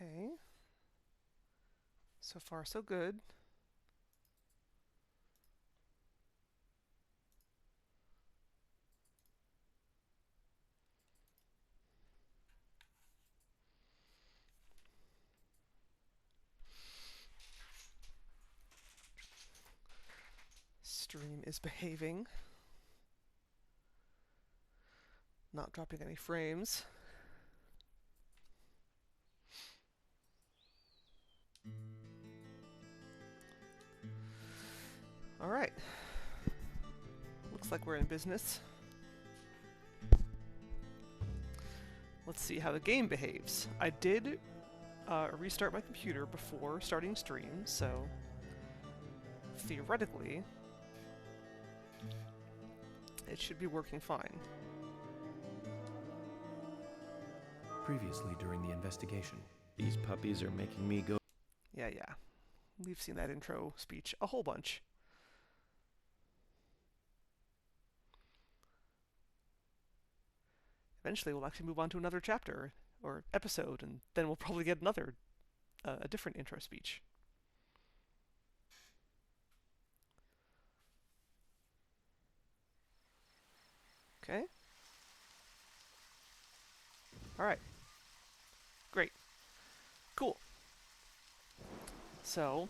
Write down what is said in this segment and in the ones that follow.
Okay. So far, so good. Stream is behaving. Not dropping any frames. Alright. Looks like we're in business. Let's see how the game behaves. I did restart my computer before starting stream, so theoretically it should be working fine. Previously during the investigation, these puppies are making me go. Yeah. We've seen that intro speech a whole bunch. Eventually we'll actually move on to another chapter or episode, and then we'll probably get another, a different intro speech. Okay. Alright. Great. Cool. So,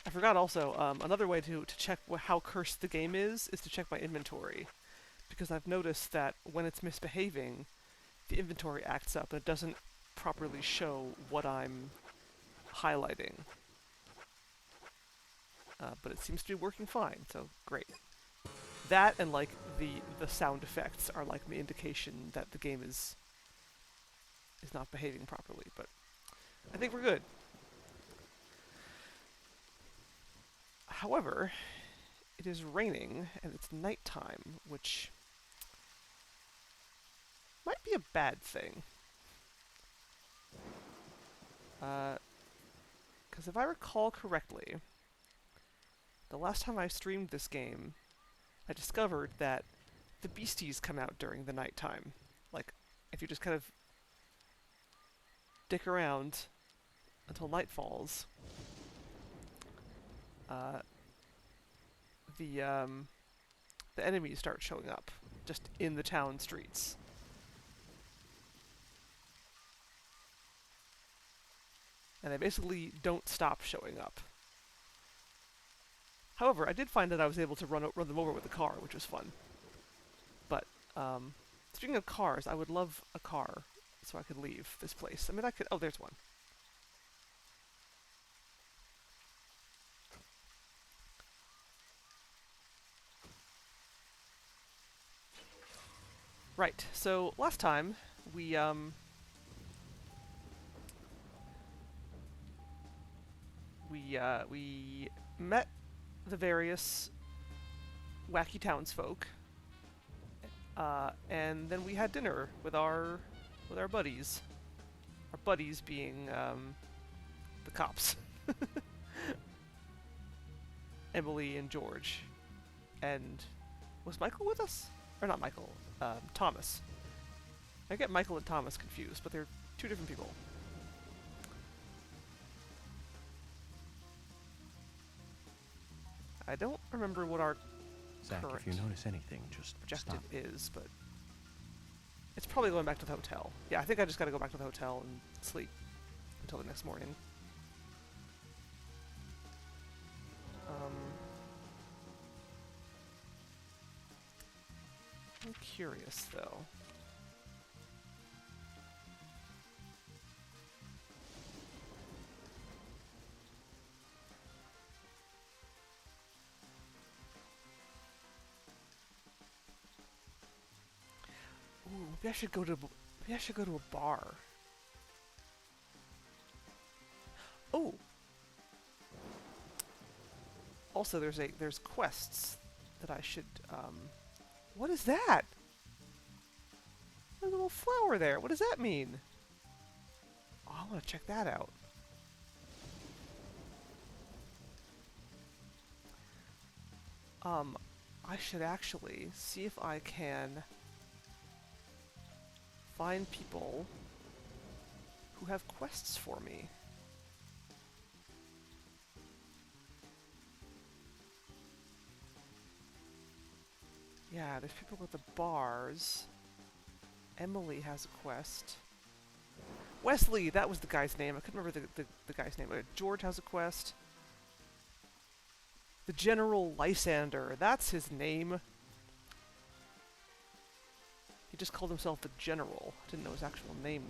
I forgot also, another way to check how cursed the game is to check my inventory. Because I've noticed that when it's misbehaving, the inventory acts up and it doesn't properly show what I'm highlighting. But it seems to be working fine, so great. That and like the sound effects are like the indication that the game is not behaving properly, but I think we're good. However, it is raining and it's nighttime, which might be a bad thing. Because if I recall correctly, the last time I streamed this game, I discovered that the beasties come out during the nighttime. Like, if you just kind of dick around until night falls, the enemies start showing up just in the town streets. And they basically don't stop showing up. However, I did find that I was able to run them over with a car, which was fun. But, speaking of cars, I would love a car so I could leave this place. I mean, I could... Oh, there's one. Right, so last time, we met the various wacky townsfolk, and then we had dinner with our buddies. Our buddies being the cops, Emily and George, and was Michael with us? Or not Michael, Thomas. I get Michael and Thomas confused, but they're two different people. I don't remember what our Zach, current if you notice anything, just objective stop. is, but it's probably going back to the hotel. Yeah, I think I just gotta go back to the hotel and sleep until the next morning. I'm curious, though. Ooh, maybe I should go to a bar. Oh. Also, there's quests that I should. What is that? A little flower there. What does that mean? Oh, I want to check that out. I should actually see if I can find people who have quests for me. Yeah, there's people at the bars. Emily has a quest. Wesley, that was the guy's name. I couldn't remember the guy's name. George has a quest. The General Lysander, that's his name. He just called himself the General. Didn't know his actual name.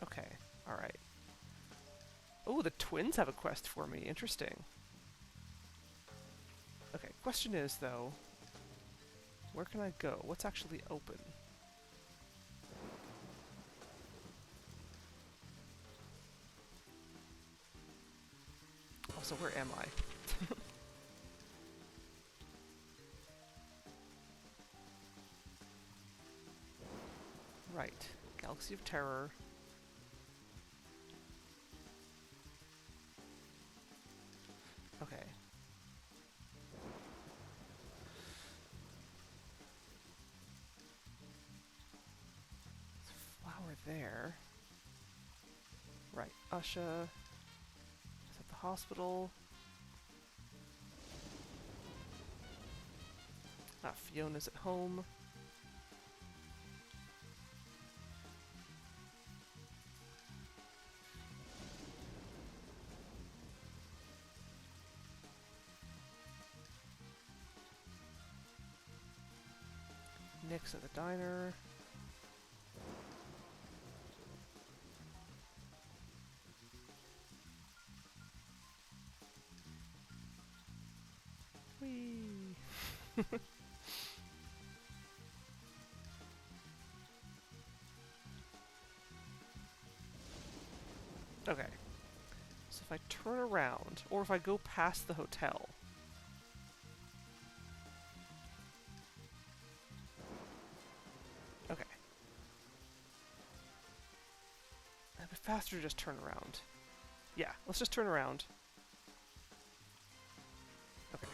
Okay, alright. Oh, the twins have a quest for me. Interesting. Okay, question is, though, where can I go? What's actually open? Also, where am I? Right. Galaxy of Terror. Okay. Flower there. Right. Usha is at the hospital. Ah, Fiona's at home. Nick's at the diner. Whee! Okay. So if I turn around, or if I go past the hotel... Okay. It'd be faster to just turn around. Yeah, let's just turn around. Okay.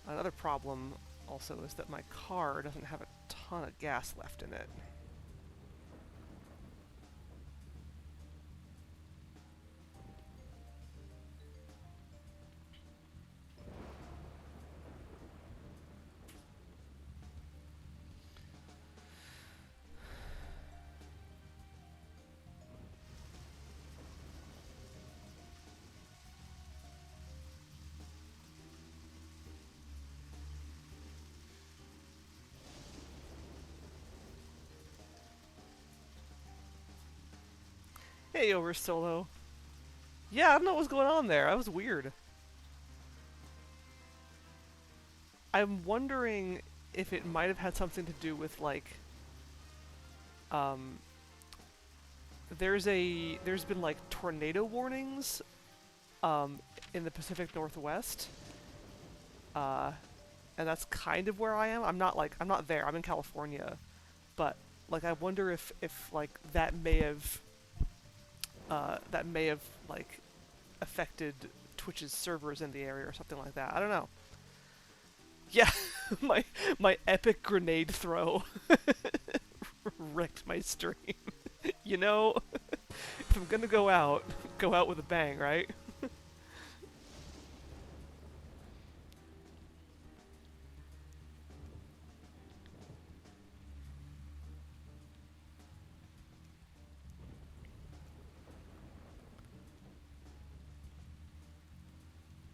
Another problem also is that my car doesn't have a ton of gas left in it. Hey, over Solo. Yeah, I don't know what was going on there. That was weird. I'm wondering if it might have had something to do with, like, there's been, like, tornado warnings, in the Pacific Northwest. And that's kind of where I am. I'm not there. I'm in California. But, like, I wonder if like, that may have, like, affected Twitch's servers in the area or something like that. I don't know. Yeah, my epic grenade throw wrecked my stream. You know, if I'm gonna go out with a bang, right?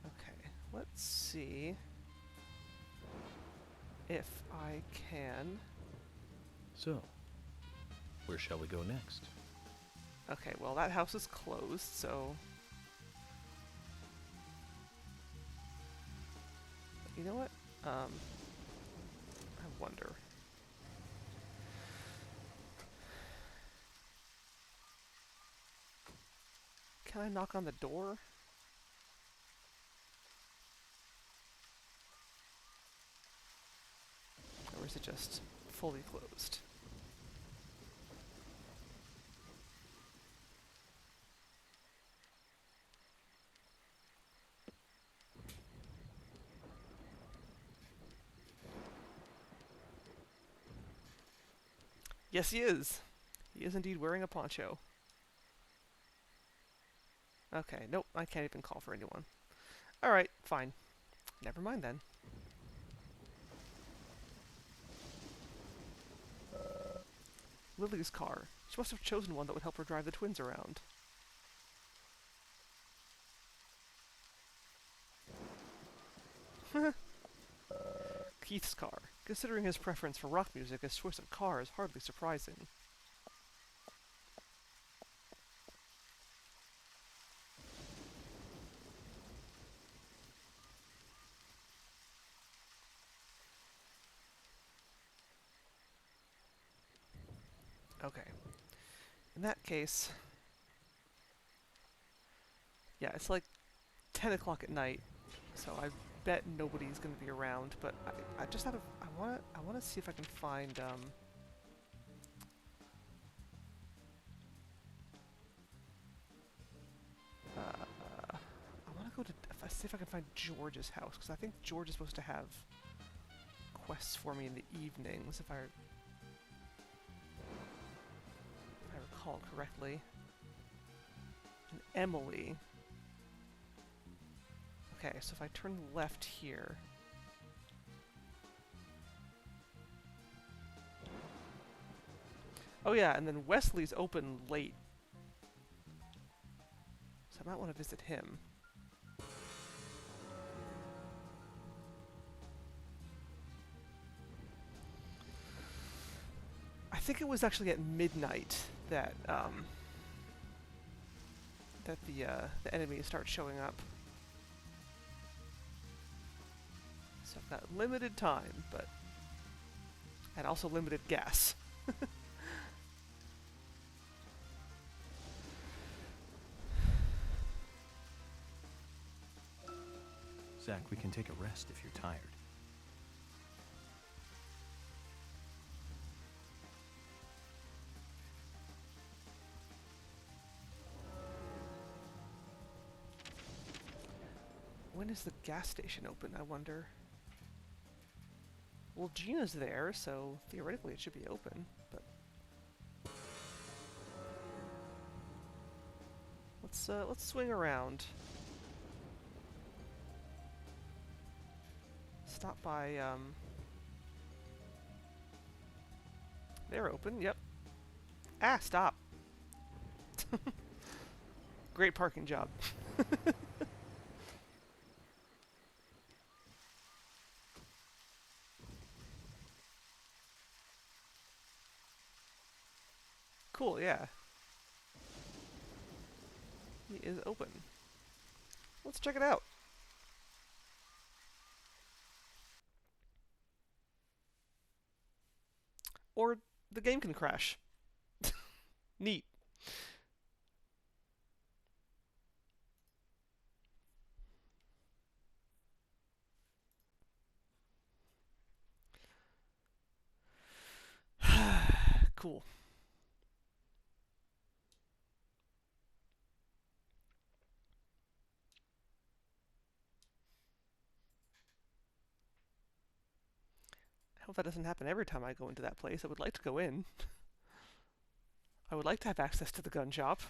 Okay, let's see if I can... So, where shall we go next? Okay, well, that house is closed, so... You know what? I wonder. Can I knock on the door? Or is it just fully closed? Yes, he is. He is indeed wearing a poncho. Okay, nope, I can't even call for anyone. Alright, fine. Never mind then. Lily's car. She must have chosen one that would help her drive the twins around. Keith's car. Considering his preference for rock music, his choice of car is hardly surprising. Okay. In that case... Yeah, it's like 10 o'clock at night, so I bet nobody's going to be around, but I just have a... I wanna see if I can find, I want to go to... see if I can find George's house, because I think George is supposed to have quests for me in the evenings, if I recall correctly. And Emily. Okay, so if I turn left here... Oh yeah, and then Wesley's open late. So I might want to visit him. I think it was actually at midnight that the enemies start showing up. So I've got limited time, but... and also limited gas. Zach, we can take a rest if you're tired. When is the gas station open, I wonder? Well, Gina's there, so theoretically it should be open, but... let's swing around. Stop by, they're open, yep. Ah, stop! Great parking job. Cool, yeah. He is open. Let's check it out. Or the game can crash. Neat. Cool. I hope that doesn't happen every time I go into that place. I would like to go in. I would like to have access to the gun shop.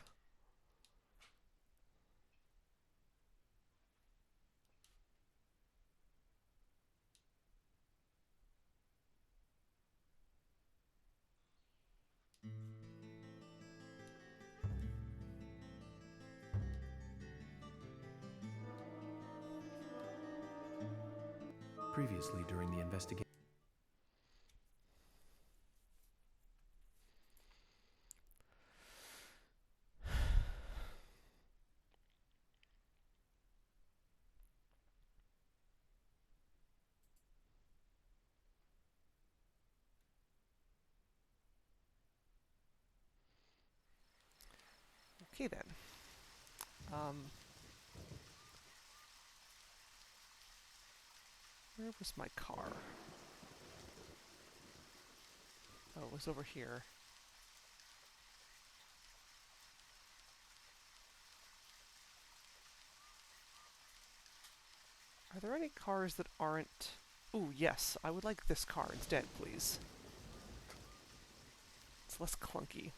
Previously during the investigation. Okay then. Where was my car? Oh, it was over here. Are there any cars that aren't... Ooh, yes. I would like this car instead, please. It's less clunky.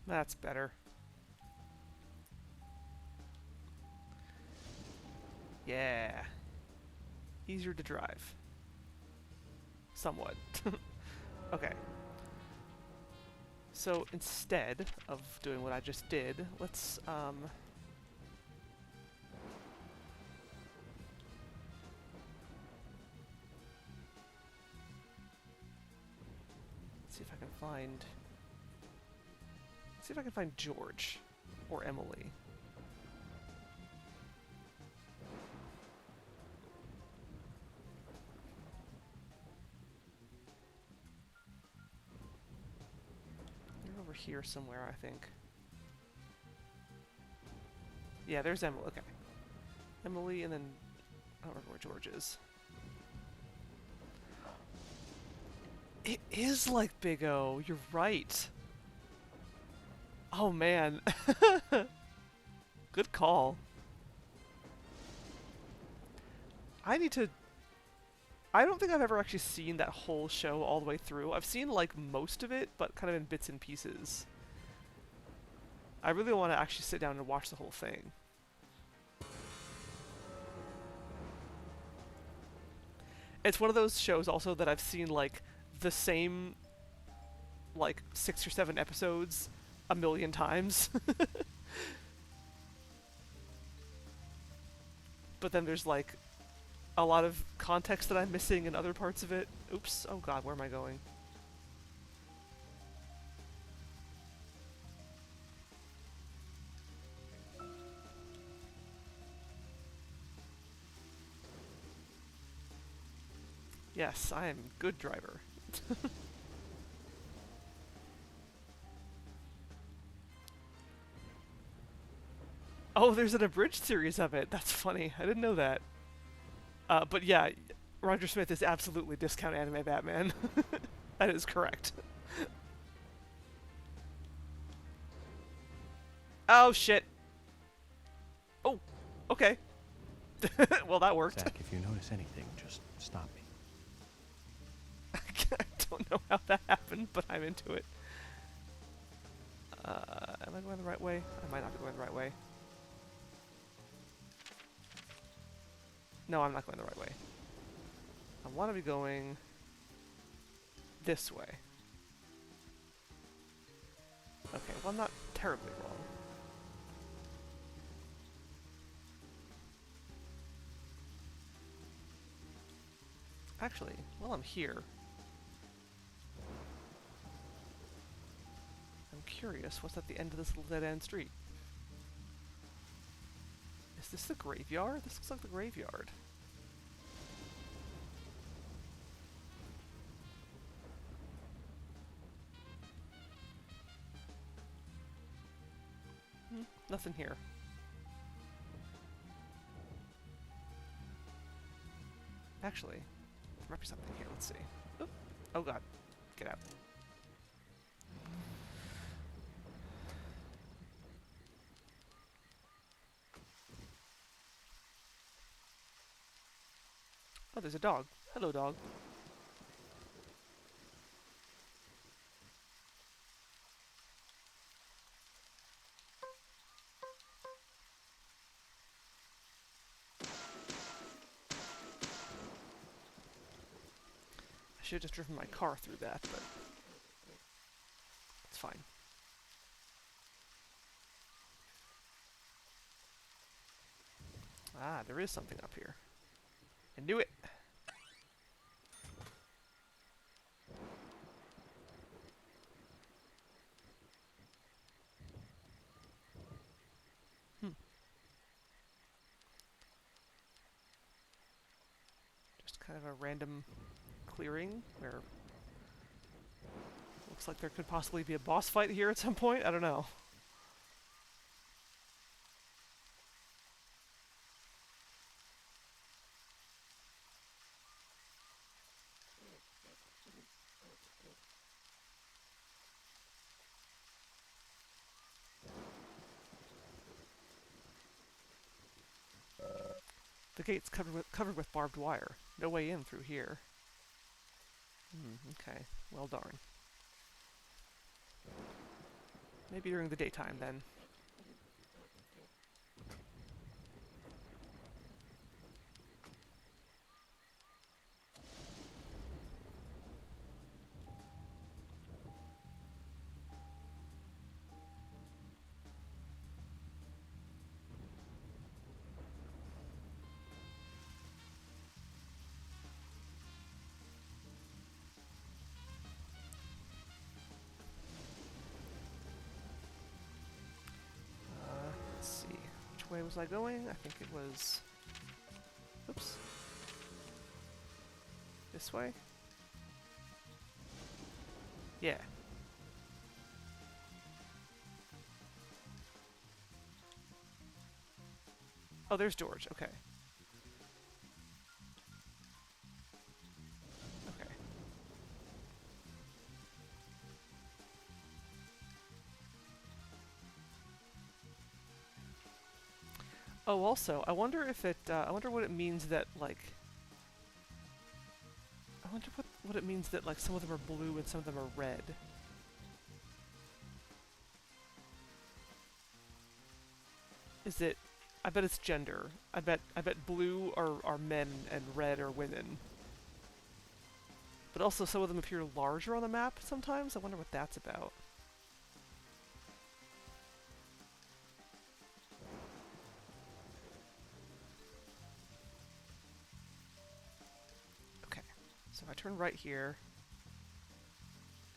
That's better. Yeah. Easier to drive. Somewhat. Okay. So instead of doing what I just did, let's see if I can find... See if I can find George or Emily. They're over here somewhere, I think. Yeah, there's Emily. Okay. Emily, and then I don't remember where George is. It is like Big O. You're right. Oh, man. Good call. I need to... I don't think I've ever actually seen that whole show all the way through. I've seen, like, most of it, but kind of in bits and pieces. I really want to actually sit down and watch the whole thing. It's one of those shows also that I've seen, like, the same, like, 6 or 7 episodes a million times. But then there's, like, a lot of context that I'm missing in other parts of it. Oops. Oh god, where am I going? Yes, I am a good driver. Oh, there's an abridged series of it. That's funny. I didn't know that. But yeah, Roger Smith is absolutely discount anime Batman. That is correct. Oh, shit. Oh, okay. Well, that worked. Zach, if you notice anything, just stop me. I don't know how that happened, but I'm into it. Am I going the right way? I might not be going the right way. No, I'm not going the right way. I want to be going this way. Okay, well, I'm not terribly wrong. Actually, while I'm here, I'm curious what's at the end of this little dead-end street. Is this the graveyard? This looks like the graveyard. Nothing here. Actually, there might be something here. Let's see. Oop. Oh god. Get out. Oh, there's a dog. Hello, dog. I should have just driven my car through that, but it's fine. Ah, there is something up here. I knew it! Just kind of a random clearing where looks like there could possibly be a boss fight here at some point. I don't know. The gate's covered with barbed wire. No way in through here. Okay. Well, darn. Maybe during the daytime, then. Let's see. Which way was I going? I think it was... Oops. This way? Yeah. Oh, there's George. Okay. Okay. Oh, also, I wonder if it, I wonder what it means that, like... I wonder what it means that, like, some of them are blue and some of them are red. Is it... I bet it's gender. I bet blue are men and red are women. But also some of them appear larger on the map sometimes. I wonder what that's about. Okay, so I turn right here,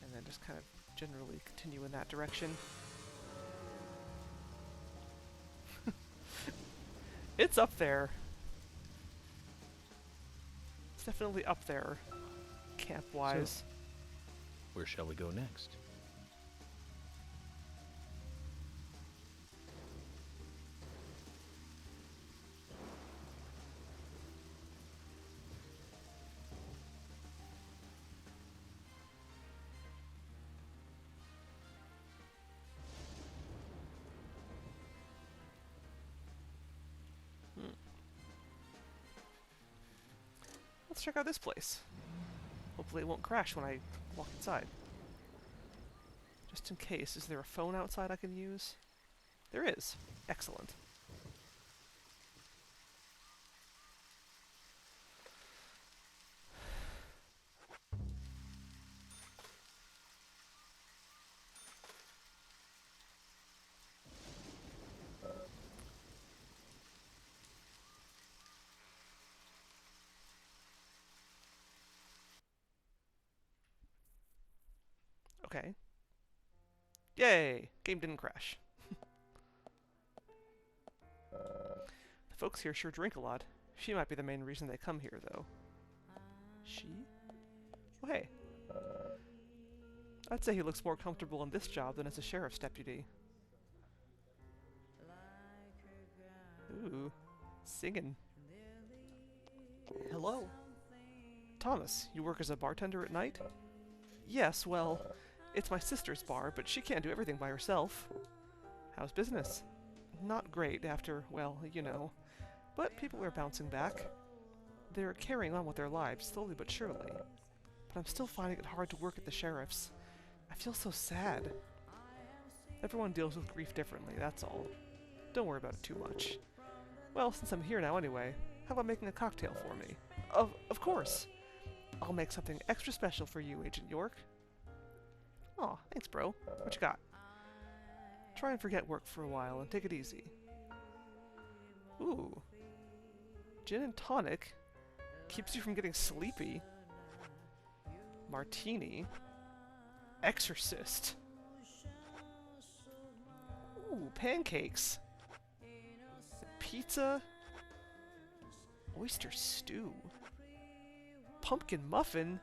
and then just kind of generally continue in that direction. It's up there. It's definitely up there, camp-wise. So, where shall we go next? Let's check out this place. Hopefully it won't crash when I walk inside. Just in case, is there a phone outside I can use? There is. Excellent. Okay. Yay! Game didn't crash. The folks here sure drink a lot. She might be the main reason they come here, though. She? Oh, hey. I'd say he looks more comfortable in this job than as a sheriff's deputy. Ooh. Singing. Hello. Thomas, you work as a bartender at night? Yes, well, it's my sister's bar, but she can't do everything by herself. How's business? Not great after, well, you know. But people are bouncing back. They're carrying on with their lives, slowly but surely. But I'm still finding it hard to work at the sheriff's. I feel so sad. Everyone deals with grief differently, that's all. Don't worry about it too much. Well, since I'm here now anyway, how about making a cocktail for me? Of course! I'll make something extra special for you, Agent York. Aw, thanks, bro. What you got? Try and forget work for a while and take it easy. Ooh. Gin and tonic? Keeps you from getting sleepy. Martini. Exorcist. Ooh, pancakes. Pizza. Oyster stew. Pumpkin muffin.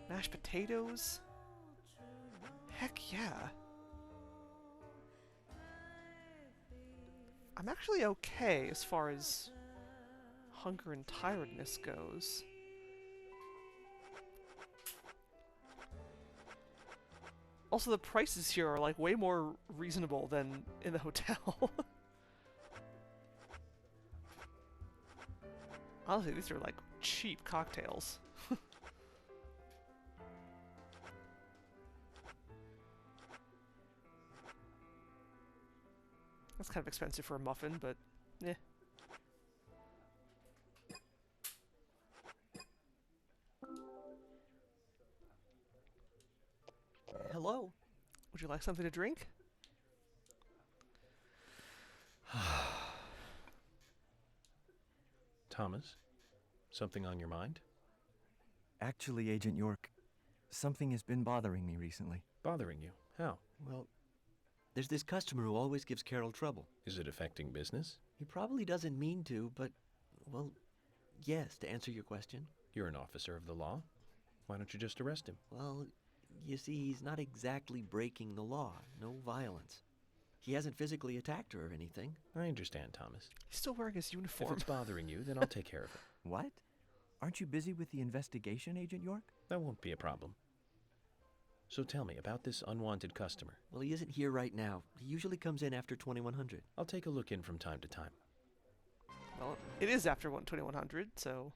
Mashed potatoes. Heck yeah. I'm actually okay as far as hunger and tiredness goes. Also, the prices here are like way more reasonable than in the hotel. Honestly, these are like cheap cocktails. kind of expensive for a muffin, but eh. Hello? Would you like something to drink? Thomas, something on your mind? Actually, Agent York, something has been bothering me recently. Bothering you? How? Well, there's this customer who always gives Carol trouble. Is it affecting business? He probably doesn't mean to, but, well, yes, to answer your question. You're an officer of the law. Why don't you just arrest him? Well, you see, he's not exactly breaking the law. No violence. He hasn't physically attacked her or anything. I understand, Thomas. He's still wearing his If uniform. it's bothering you, then I'll take care of it. What? Aren't you busy with the investigation, Agent York? That won't be a problem. So tell me about this unwanted customer. Well, he isn't here right now. He usually comes in after 2100. I'll take a look in from time to time. Well, it is after 2100, so...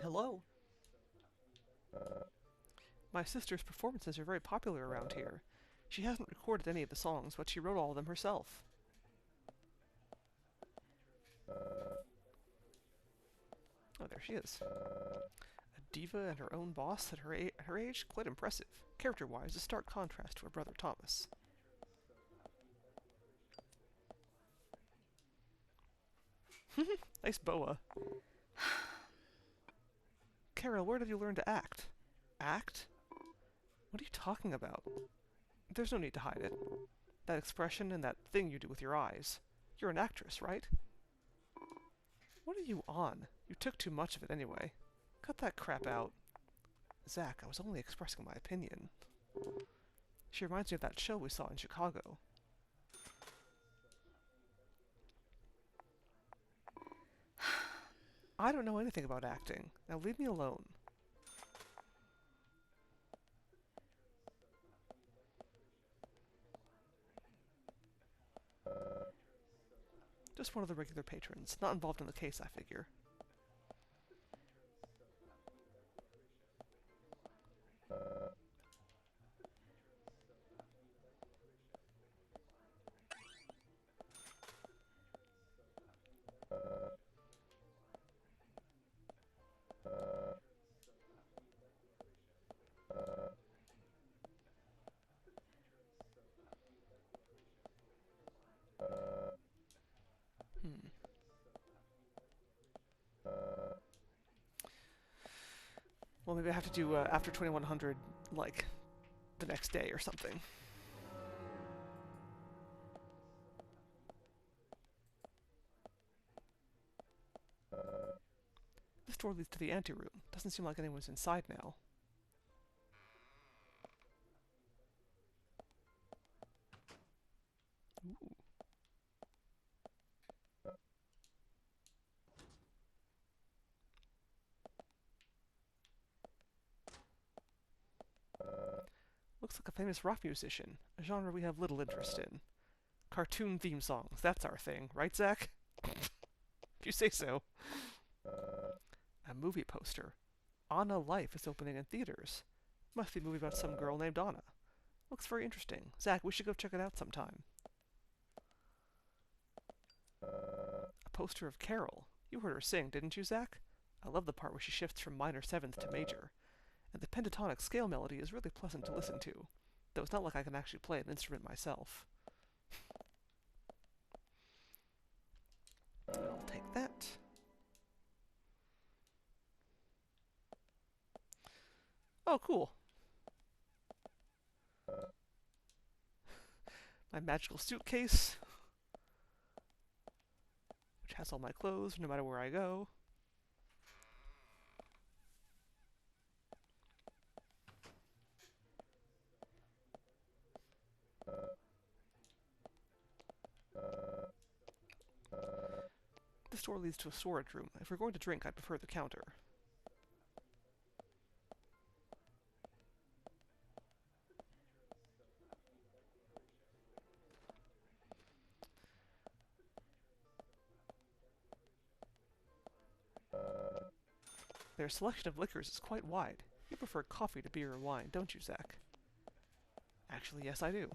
Hello? My sister's performances are very popular around here. She hasn't recorded any of the songs, but she wrote all of them herself. Oh, there she is. A diva and her own boss at her age? Quite impressive. Character-wise, a stark contrast to her brother Thomas. Nice boa. Carol, where did you learn to act? Act? What are you talking about? There's no need to hide it. That expression and that thing you do with your eyes. You're an actress, right? What are you on? You took too much of it anyway. Cut that crap out. Zach, I was only expressing my opinion. She reminds me of that show we saw in Chicago. I don't know anything about acting. Now leave me alone. Just one of the regular patrons, not involved in the case, I figure. Well, maybe I have to do after 2100, like, the next day or something. This door leads to the anteroom. Doesn't seem like anyone's inside now. Ooh. Looks like a famous rock musician, a genre we have little interest in. Cartoon theme songs, that's our thing, right, Zach? If you say so. A movie poster. Anna Life is opening in theaters. Must be a movie about some girl named Anna. Looks very interesting. Zach, we should go check it out sometime. A poster of Carol. You heard her sing, didn't you, Zach? I love the part where she shifts from minor seventh to major. And the pentatonic scale melody is really pleasant to listen to, though it's not like I can actually play an instrument myself. I'll take that. Oh, cool. My magical suitcase, which has all my clothes no matter where I go. door leads to a storage room. If we're going to drink, I'd prefer the counter. Their selection of liquors is quite wide. You prefer coffee to beer or wine, don't you, Zach? Actually, yes, I do.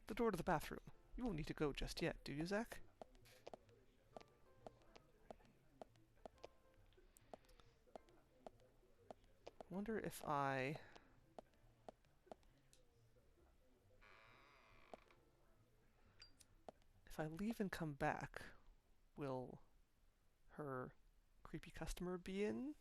The door to the bathroom. You won't need to go just yet, do you, Zach? Wonder if I leave and come back, will her creepy customer be in?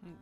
Hmm.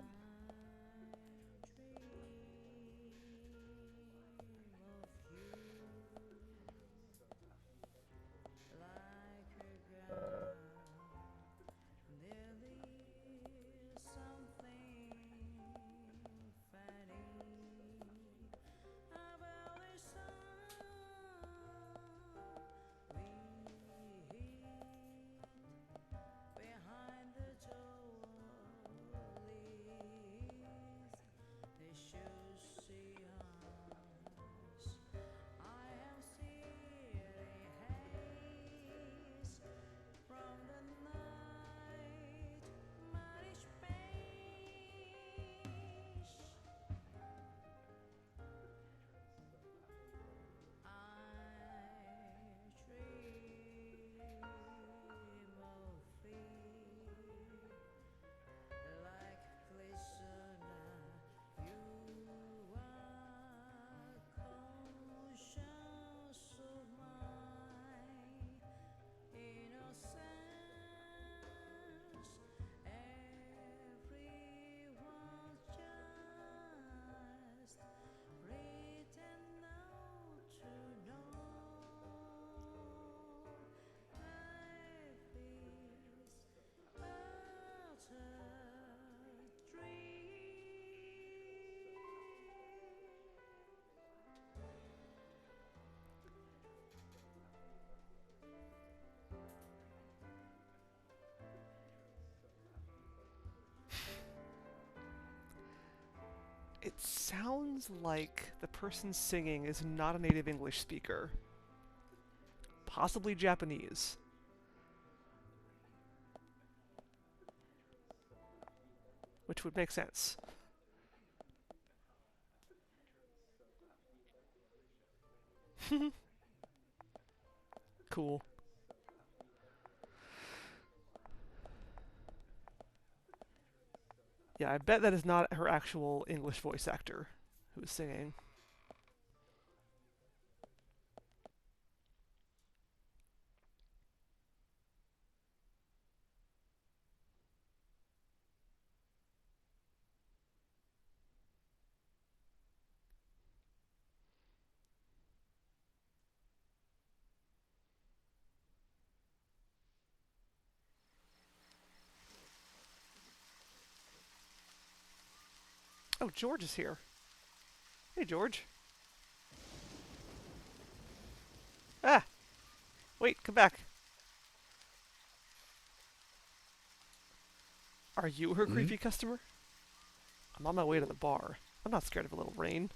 It sounds like the person singing is not a native English speaker. Possibly Japanese. Which would make sense. Cool. Yeah, I bet that is not her actual English voice actor who is singing. Oh, George is here. Hey, George. Ah! Wait, come back. Are you her creepy customer? I'm on my way to the bar. I'm not scared of a little rain.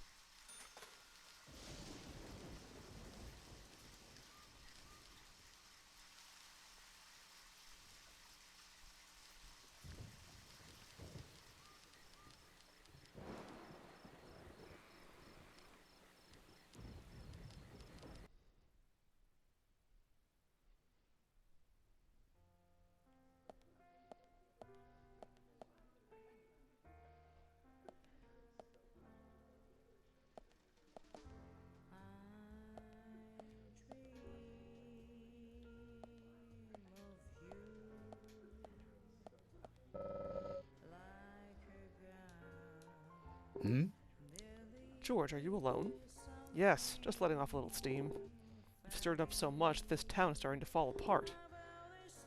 Hmm? George, are you alone? Yes, just letting off a little steam. You've stirred up so much that this town is starting to fall apart.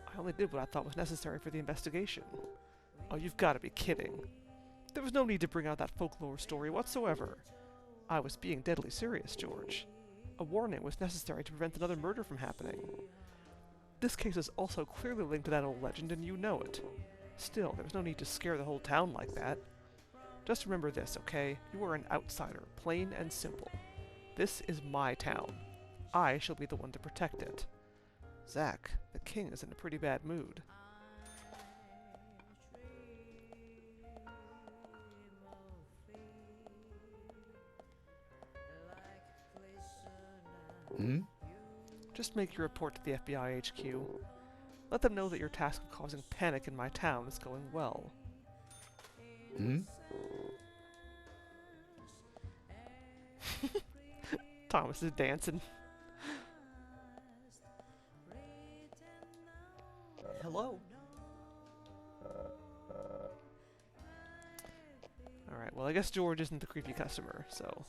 I only did what I thought was necessary for the investigation. Oh, you've got to be kidding. There was no need to bring out that folklore story whatsoever. I was being deadly serious, George. A warning was necessary to prevent another murder from happening. This case is also clearly linked to that old legend, and you know it. Still, there was no need to scare the whole town like that. Just remember this, okay? You are an outsider, plain and simple. This is my town. I shall be the one to protect it. Zack, the king is in a pretty bad mood. Hmm? Just make your report to the FBI HQ. Let them know that your task of causing panic in my town is going well. Hmm? Thomas is dancing. Hello? Alright, well I guess George isn't the creepy customer, so...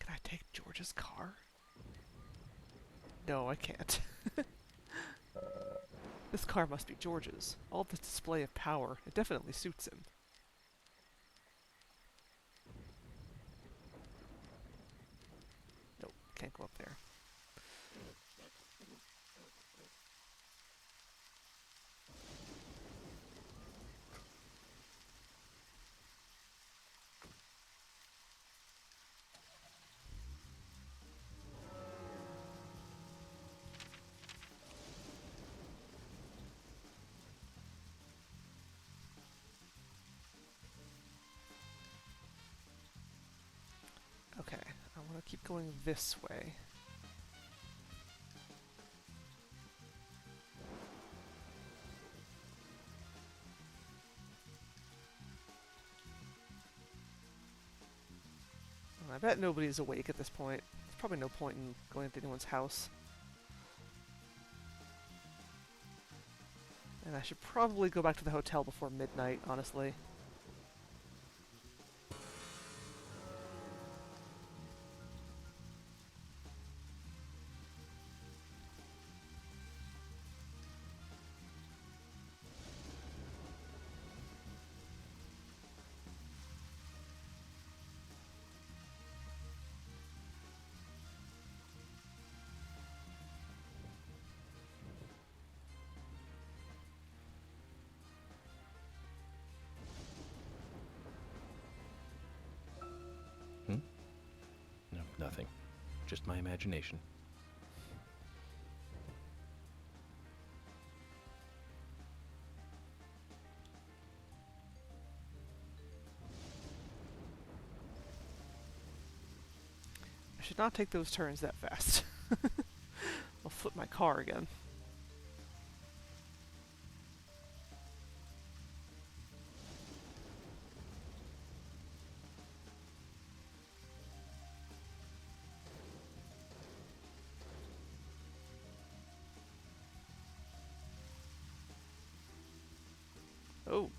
Can I take George's car? No, I can't. This car must be George's. All this display of power, it definitely suits him. Nope, can't go up there. Okay, I want to keep going this way. I bet nobody's awake at this point. There's probably no point in going to anyone's house. And I should probably go back to the hotel before midnight, honestly. No, nothing. Just my imagination. I should not take those turns that fast. I'll flip my car again. Oh.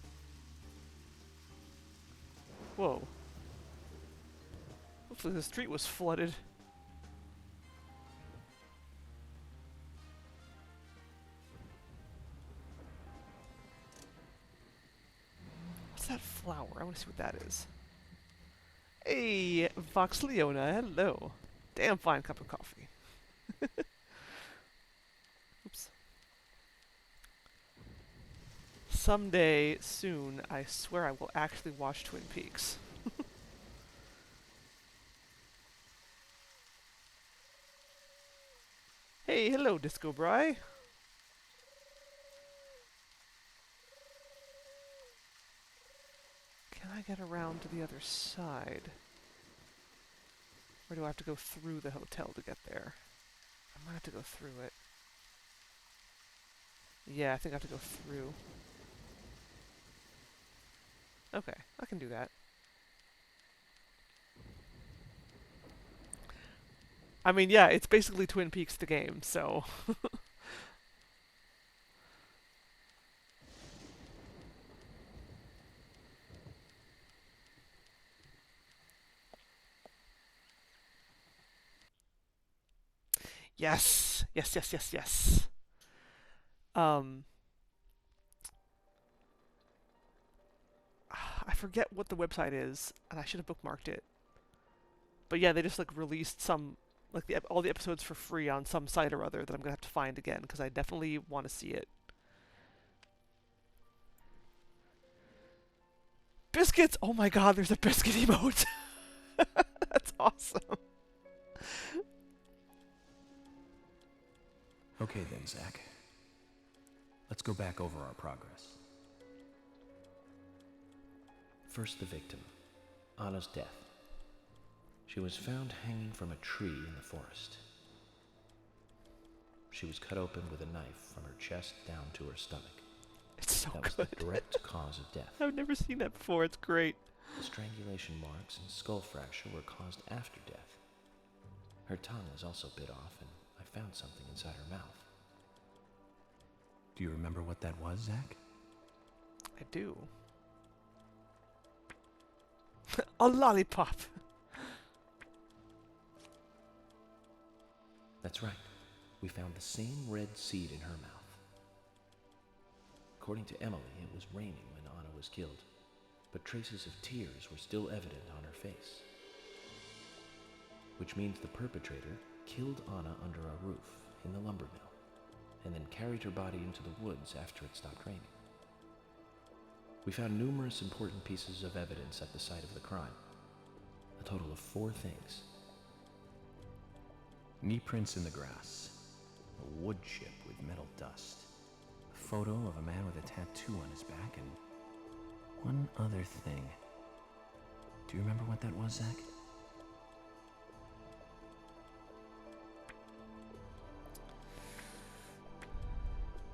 Whoa. Hopefully the street was flooded. What's that flower? I want to see what that is. Hey, Vox Leona, hello. Damn fine cup of coffee. Oops. Someday soon, I swear I will actually watch Twin Peaks. Hey, hello, Disco Bry. Can I get around to the other side? Or do I have to go through the hotel to get there? I might have to go through it. Yeah, I think I have to go through. Okay, I can do that. I mean, yeah, it's basically Twin Peaks the game, so... Yes! Yes, yes, yes, yes. Um... I forget what the website is, and I should have bookmarked it. But yeah, they just like released some, like all the episodes for free on some site or other that I'm gonna have to find again because I definitely want to see it. Biscuits! Oh my god, there's a biscuit emote! That's awesome. Okay then, Zach. Let's go back over our progress. First, the victim, Anna's death. She was found hanging from a tree in the forest. She was cut open with a knife from her chest down to her stomach. It's so That was good. the direct cause of death. I've never seen that before. It's great. The strangulation marks and skull fracture were caused after death. Her tongue was also bit off, and I found something inside her mouth. Do you remember what that was, Zach? I do. A lollipop! That's right. We found the same red seed in her mouth. According to Emily, it was raining when Anna was killed, but traces of tears were still evident on her face. Which means the perpetrator killed Anna under a roof in the lumber mill, and then carried her body into the woods after it stopped raining. We found numerous important pieces of evidence at the site of the crime. A total of 4 things. Knee prints in the grass, a wood chip with metal dust, a photo of a man with a tattoo on his back, and one other thing. Do you remember what that was, Zach?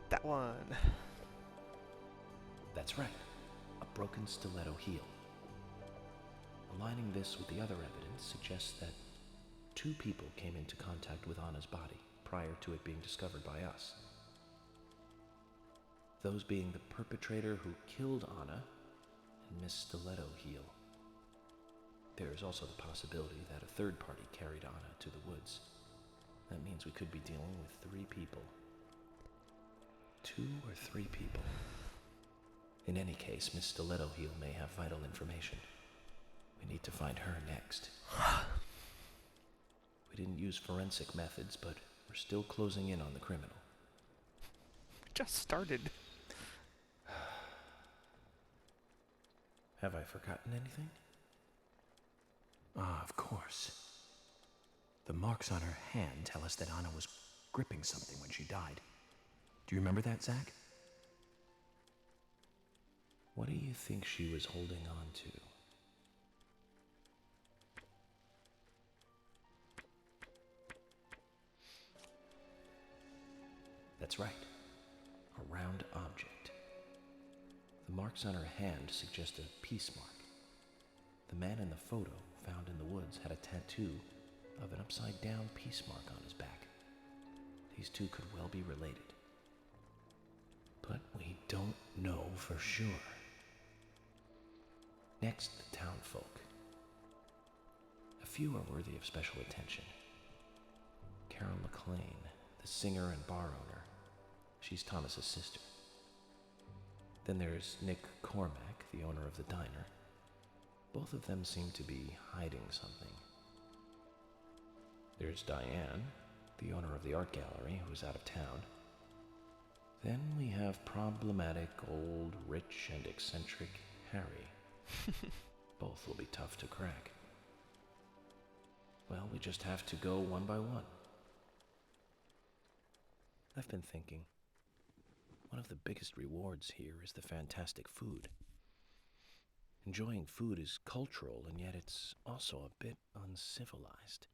That one. That's right, a broken stiletto heel. Aligning this with the other evidence suggests that 2 people came into contact with Anna's body prior to it being discovered by us. Those being the perpetrator who killed Anna and Miss Stiletto Heel. There is also the possibility that a third party carried Anna to the woods. That means we could be dealing with 3 people. 2 or 3 people. In any case, Miss Stiletto Heel may have vital information. We need to find her next. We didn't use forensic methods, but we're still closing in on the criminal. Just started. Have I forgotten anything? Ah, of course. The marks on her hand tell us that Anna was gripping something when she died. Do you remember that, Zach? What do you think she was holding on to? That's right. A round object. The marks on her hand suggest a peace mark. The man in the photo found in the woods had a tattoo of an upside-down peace mark on his back. These 2 could well be related. But we don't know for sure. Next, the townfolk. A few are worthy of special attention. Carol McLean, the singer and bar owner. She's Thomas's sister. Then there's Nick Cormack, the owner of the diner. Both of them seem to be hiding something. There's Diane, the owner of the art gallery, who's out of town. Then we have problematic, old, rich, and eccentric Harry. Both will be tough to crack. Well, we just have to go one by one. I've been thinking, one of the biggest rewards here is the fantastic food. Enjoying food is cultural, and yet it's also a bit uncivilized.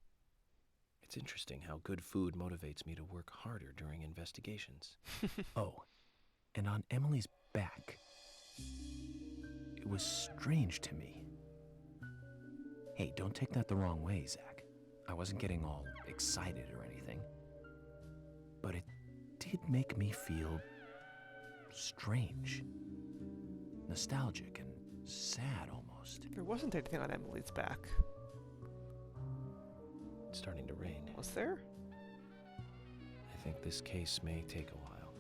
It's interesting how good food motivates me to work harder during investigations. Oh, and on Emily's back, it was strange to me. Hey, don't take that the wrong way, Zach. I wasn't getting all excited or anything. But it did make me feel strange. Nostalgic and sad almost. There wasn't anything on Emily's back. It's starting to rain. Was there? I think this case may take a while.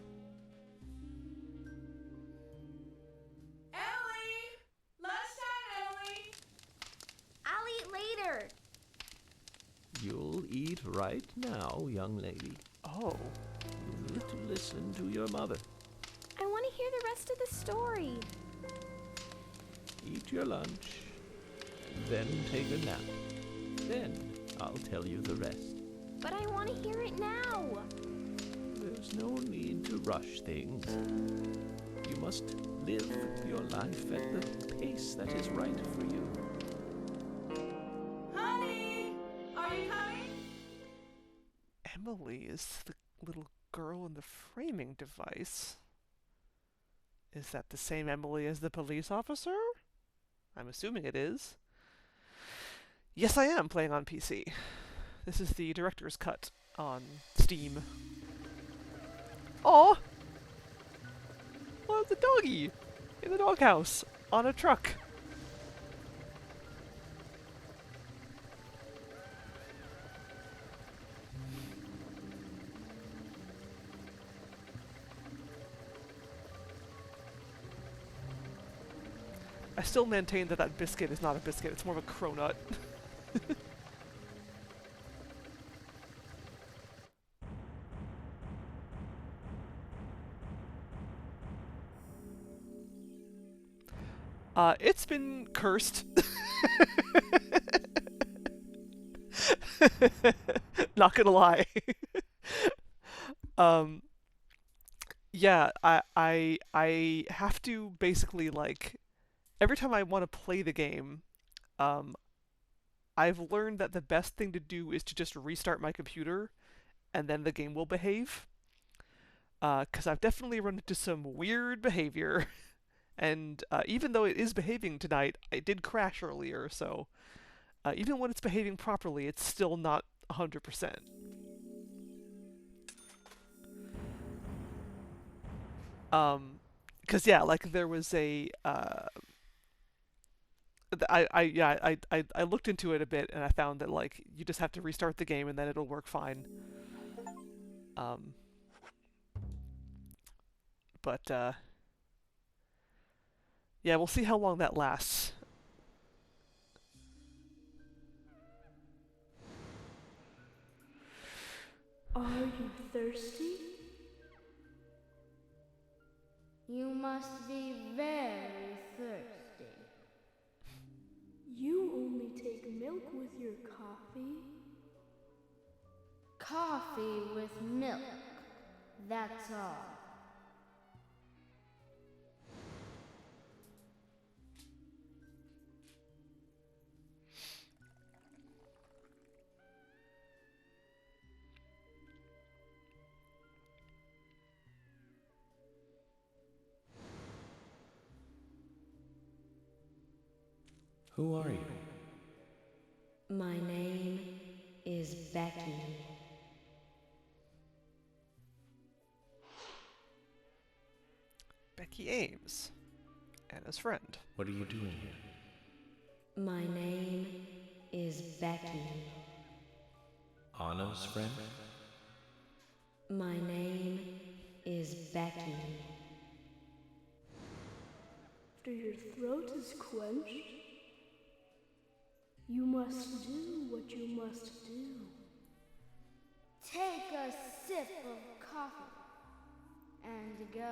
Emily! Lunchtime, Emily! I'll eat later. You'll eat right now, young lady. Oh. You need to listen to your mother. I want to hear the rest of the story. Eat your lunch, then take a nap. Then I'll tell you the rest. But I want to hear it now. There's no need to rush things. You must live your life at the pace that is right for you. Honey! Are you coming? Emily is the little girl in the framing device. Is that the same Emily as the police officer? I'm assuming it is. Yes, I am playing on PC. This is the director's cut on Steam. Aw! Oh, it's a doggy! In the doghouse! On a truck! I still maintain that that biscuit is not a biscuit, it's more of a cronut. It's been cursed. Not gonna lie. Yeah, I have to basically, like, every time I want to play the game, I've learned that the best thing to do is to just restart my computer, and then the game will behave. 'Cause I've definitely run into some weird behavior, and even though it is behaving tonight, it did crash earlier, so even when it's behaving properly, it's still not 100%. Cause yeah, like there was a I looked into it a bit and I found that like you just have to restart the game and then it'll work fine. But yeah, we'll see how long that lasts. Are you thirsty? You must be very thirsty. You only take milk with your coffee? Coffee with milk. That's all. Who are you? My name is Becky. Becky Ames, Anna's friend. What are you doing here? My name is Becky. Anna's friend? My name is Becky. After your throat is quenched, you must do what you must do. Take a sip of coffee and go.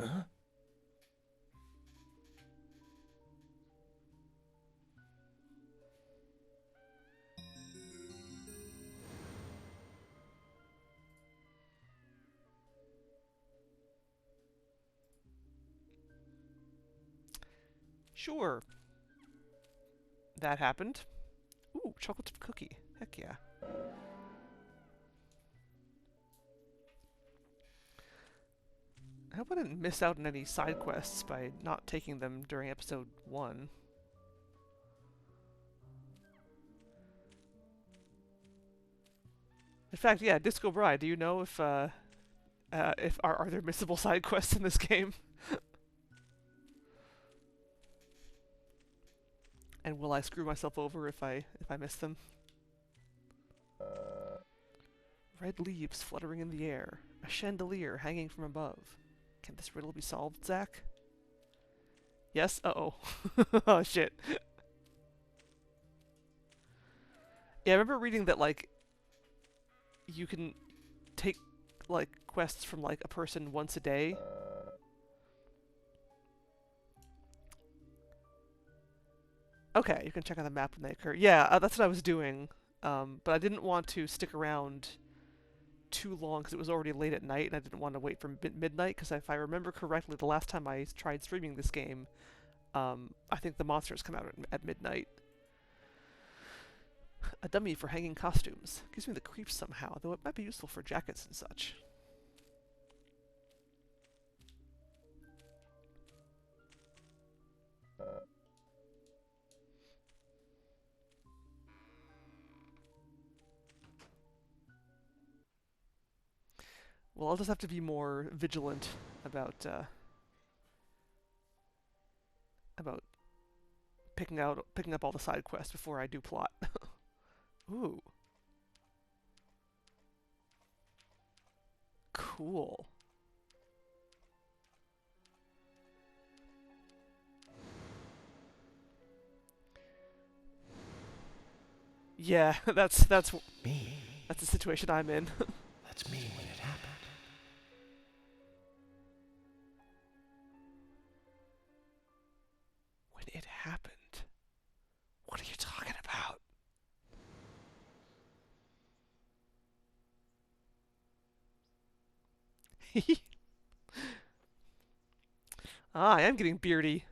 Huh? Sure. That happened. Ooh, chocolate chip cookie. Heck yeah. I hope I didn't miss out on any side quests by not taking them during episode 1. In fact, yeah, Disco Bride, do you know if are there missable side quests in this game? And will I screw myself over if I miss them? Red leaves fluttering in the air, a chandelier hanging from above. Can this riddle be solved, Zach? Yes? Uh-oh. Oh, shit. Yeah, I remember reading that, like, you can take, like, quests from, like, a person once a day. Okay, you can check on the map when they occur. Yeah, that's what I was doing. But I didn't want to stick around too long because it was already late at night and I didn't want to wait for midnight because if I remember correctly, the last time I tried streaming this game, I think the monsters come out at midnight. A dummy for hanging costumes. Gives me the creeps somehow, though it might be useful for jackets and such. Well, I'll just have to be more vigilant about picking up all the side quests before I do plot. Ooh. Cool. Yeah, that's Me? the situation I'm in. That's me when it happened. When it happened. What are you talking about? I am getting beardy.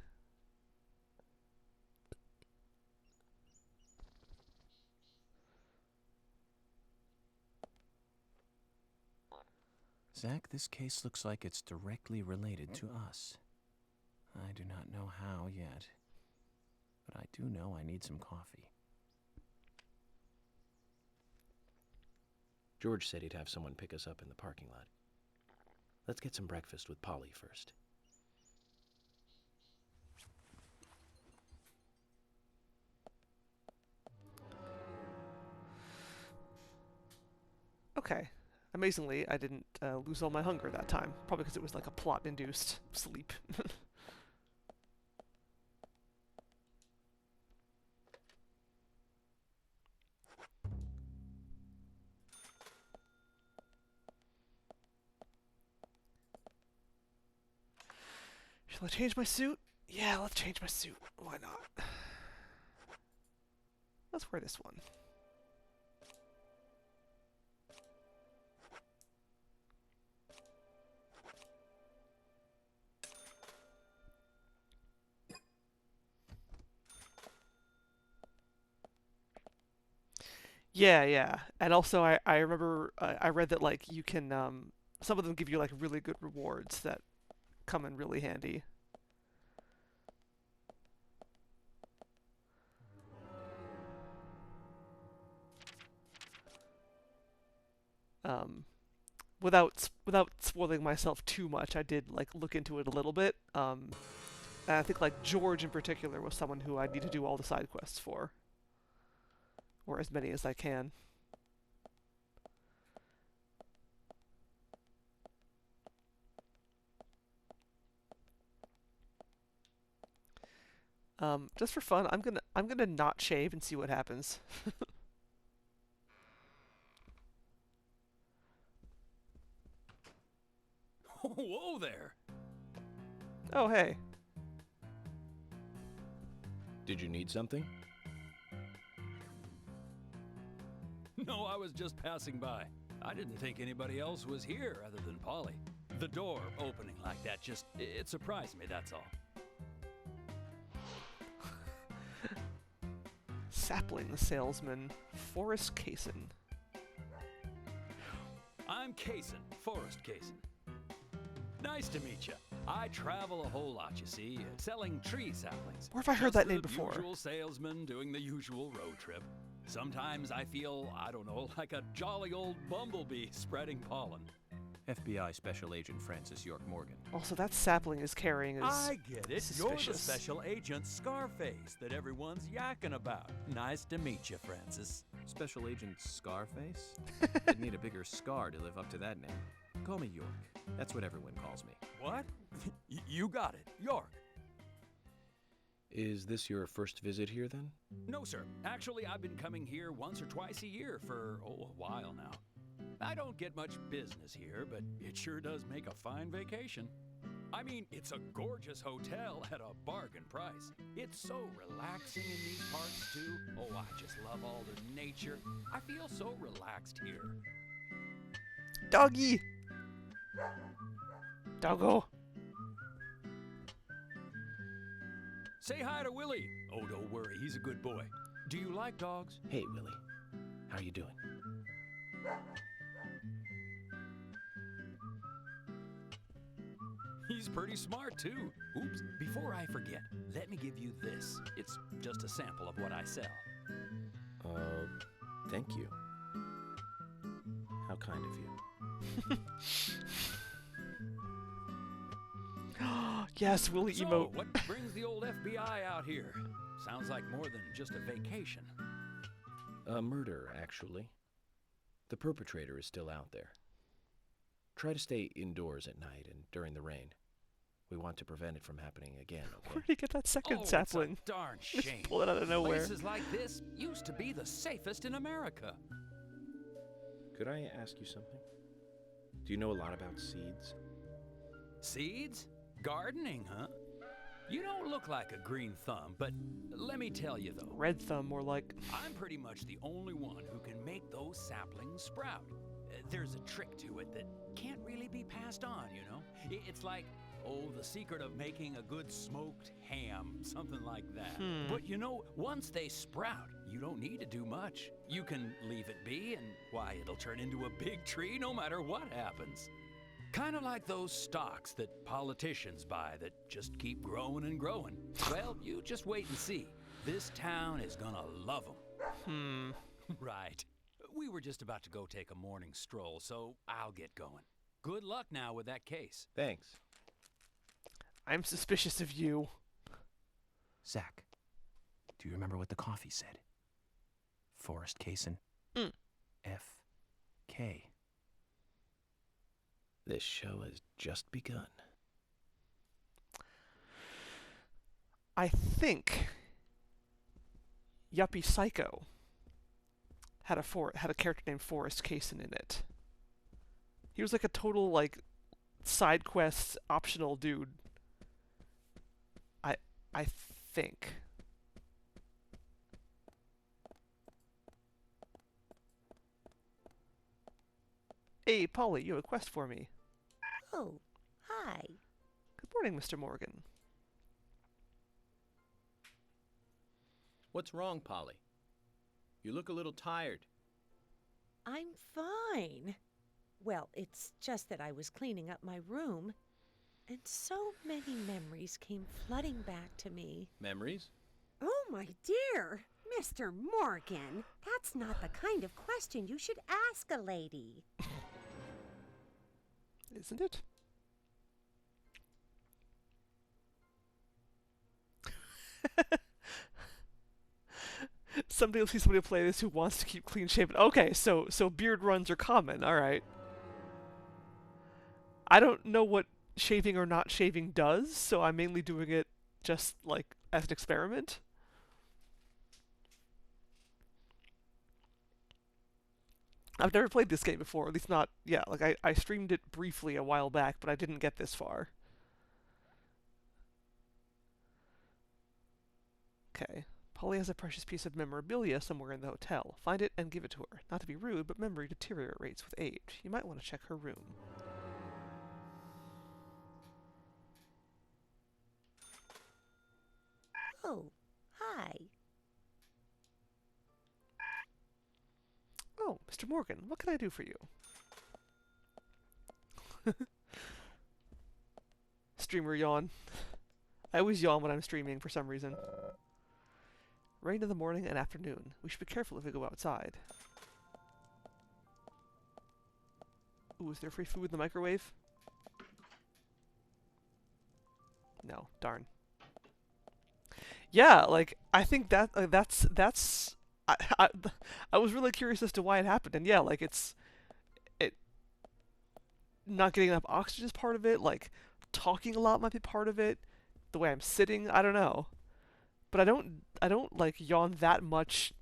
Zach, this case looks like it's directly related to us. I do not know how yet, but I do know I need some coffee. George said he'd have someone pick us up in the parking lot. Let's get some breakfast with Polly first. Okay. Amazingly, I didn't lose all my hunger that time. Probably because it was like a plot-induced sleep. Shall I change my suit? Yeah, let's change my suit. Why not? Let's wear this one. Yeah. And also, I remember I read that like you can some of them give you like really good rewards that come in really handy. Without spoiling myself too much, I did like look into it a little bit. And I think like George in particular was someone who I need to do all the side quests for, or as many as I can. Just for fun, I'm gonna not shave and see what happens. Whoa there! Oh hey. Did you need something? No, I was just passing by. I didn't think anybody else was here other than Polly. The door opening like that it surprised me, that's all. Sapling salesman, Forrest Kaysen. I'm Kaysen, Forrest Kaysen. Nice to meet you. I travel a whole lot, you see, selling tree saplings. Where have I heard Just that name the before? Usual salesman doing the usual road trip. Sometimes I feel, I don't know, like a jolly old bumblebee spreading pollen. FBI Special Agent Francis York Morgan. Also, that sapling is carrying is I get it. You're the suspicious. special agent Scarface that everyone's yakking about. Nice to meet you, Francis. Special Agent Scarface? I'd need a bigger scar to live up to that name. Call me York. That's what everyone calls me. What? You got it, York. Is this your first visit here, then? No, sir. Actually, I've been coming here once or twice a year for, a while now. I don't get much business here, but it sure does make a fine vacation. I mean, it's a gorgeous hotel at a bargain price. It's so relaxing in these parts, too. Oh, I just love all the nature. I feel so relaxed here. Doggy! Doggo! Say hi to Willie. Oh, don't worry, he's a good boy. Do you like dogs? Hey, Willie. How are you doing? He's pretty smart, too. Oops, before I forget, let me give you this. It's just a sample of what I sell. Thank you. How kind of you. Yes, Willie So, emote. what brings the old FBI out here? Sounds like more than just a vacation. A murder, actually. The perpetrator is still out there. Try to stay indoors at night and during the rain. We want to prevent it from happening again, okay? Where'd he get that second Oh, sapling? it's a darn Just shame. pull it out of nowhere. Places like this used to be the safest in America. Could I ask you something? Do you know a lot about seeds? Seeds? Gardening, huh? You don't look like a green thumb, but let me tell you though, Red thumb, more like. I'm pretty much the only one who can make those saplings sprout. There's a trick to it that can't really be passed on, you know? It's like, the secret of making a good smoked ham, something like that. But you know, once they sprout, you don't need to do much. You can leave it be, and why, it'll turn into a big tree no matter what happens. Kind of like those stocks that politicians buy that just keep growing and growing. Well, you just wait and see. This town is gonna love them. Right. We were just about to go take a morning stroll, so I'll get going. Good luck now with that case. Thanks. I'm suspicious of you. Zach, do you remember what the coffee said? Forrest Kaysen. F.K. This show has just begun. I think Yuppie Psycho had a character named Forrest Kaysen in it. He was like a total like side quest optional dude. I think. Hey, Polly, you have a quest for me. Oh, hi. Good morning, Mr. Morgan. What's wrong, Polly? You look a little tired. I'm fine. Well, it's just that I was cleaning up my room, and so many memories came flooding back to me. Memories? Oh, my dear, Mr. Morgan, that's not the kind of question you should ask a lady. Isn't it? Someday you'll see somebody play this who wants to keep clean shaven. Okay, so beard runs are common. All right. I don't know what shaving or not shaving does, so I'm mainly doing it just like as an experiment. I've never played this game before, at least not, yeah, like I streamed it briefly a while back, but I didn't get this far. Okay. Polly has a precious piece of memorabilia somewhere in the hotel. Find it and give it to her. Not to be rude, but memory deteriorates with age. You might want to check her room. Oh, hi. Mr. Morgan, what can I do for you? Streamer yawn. I always yawn when I'm streaming for some reason. Rain in the morning and afternoon. We should be careful if we go outside. Ooh, is there free food in the microwave? No, darn. Yeah, like, I think that that's I was really curious as to why it happened, and yeah, like it not getting enough oxygen is part of it, like talking a lot might be part of it, the way I'm sitting, I don't know. But I don't like yawn that much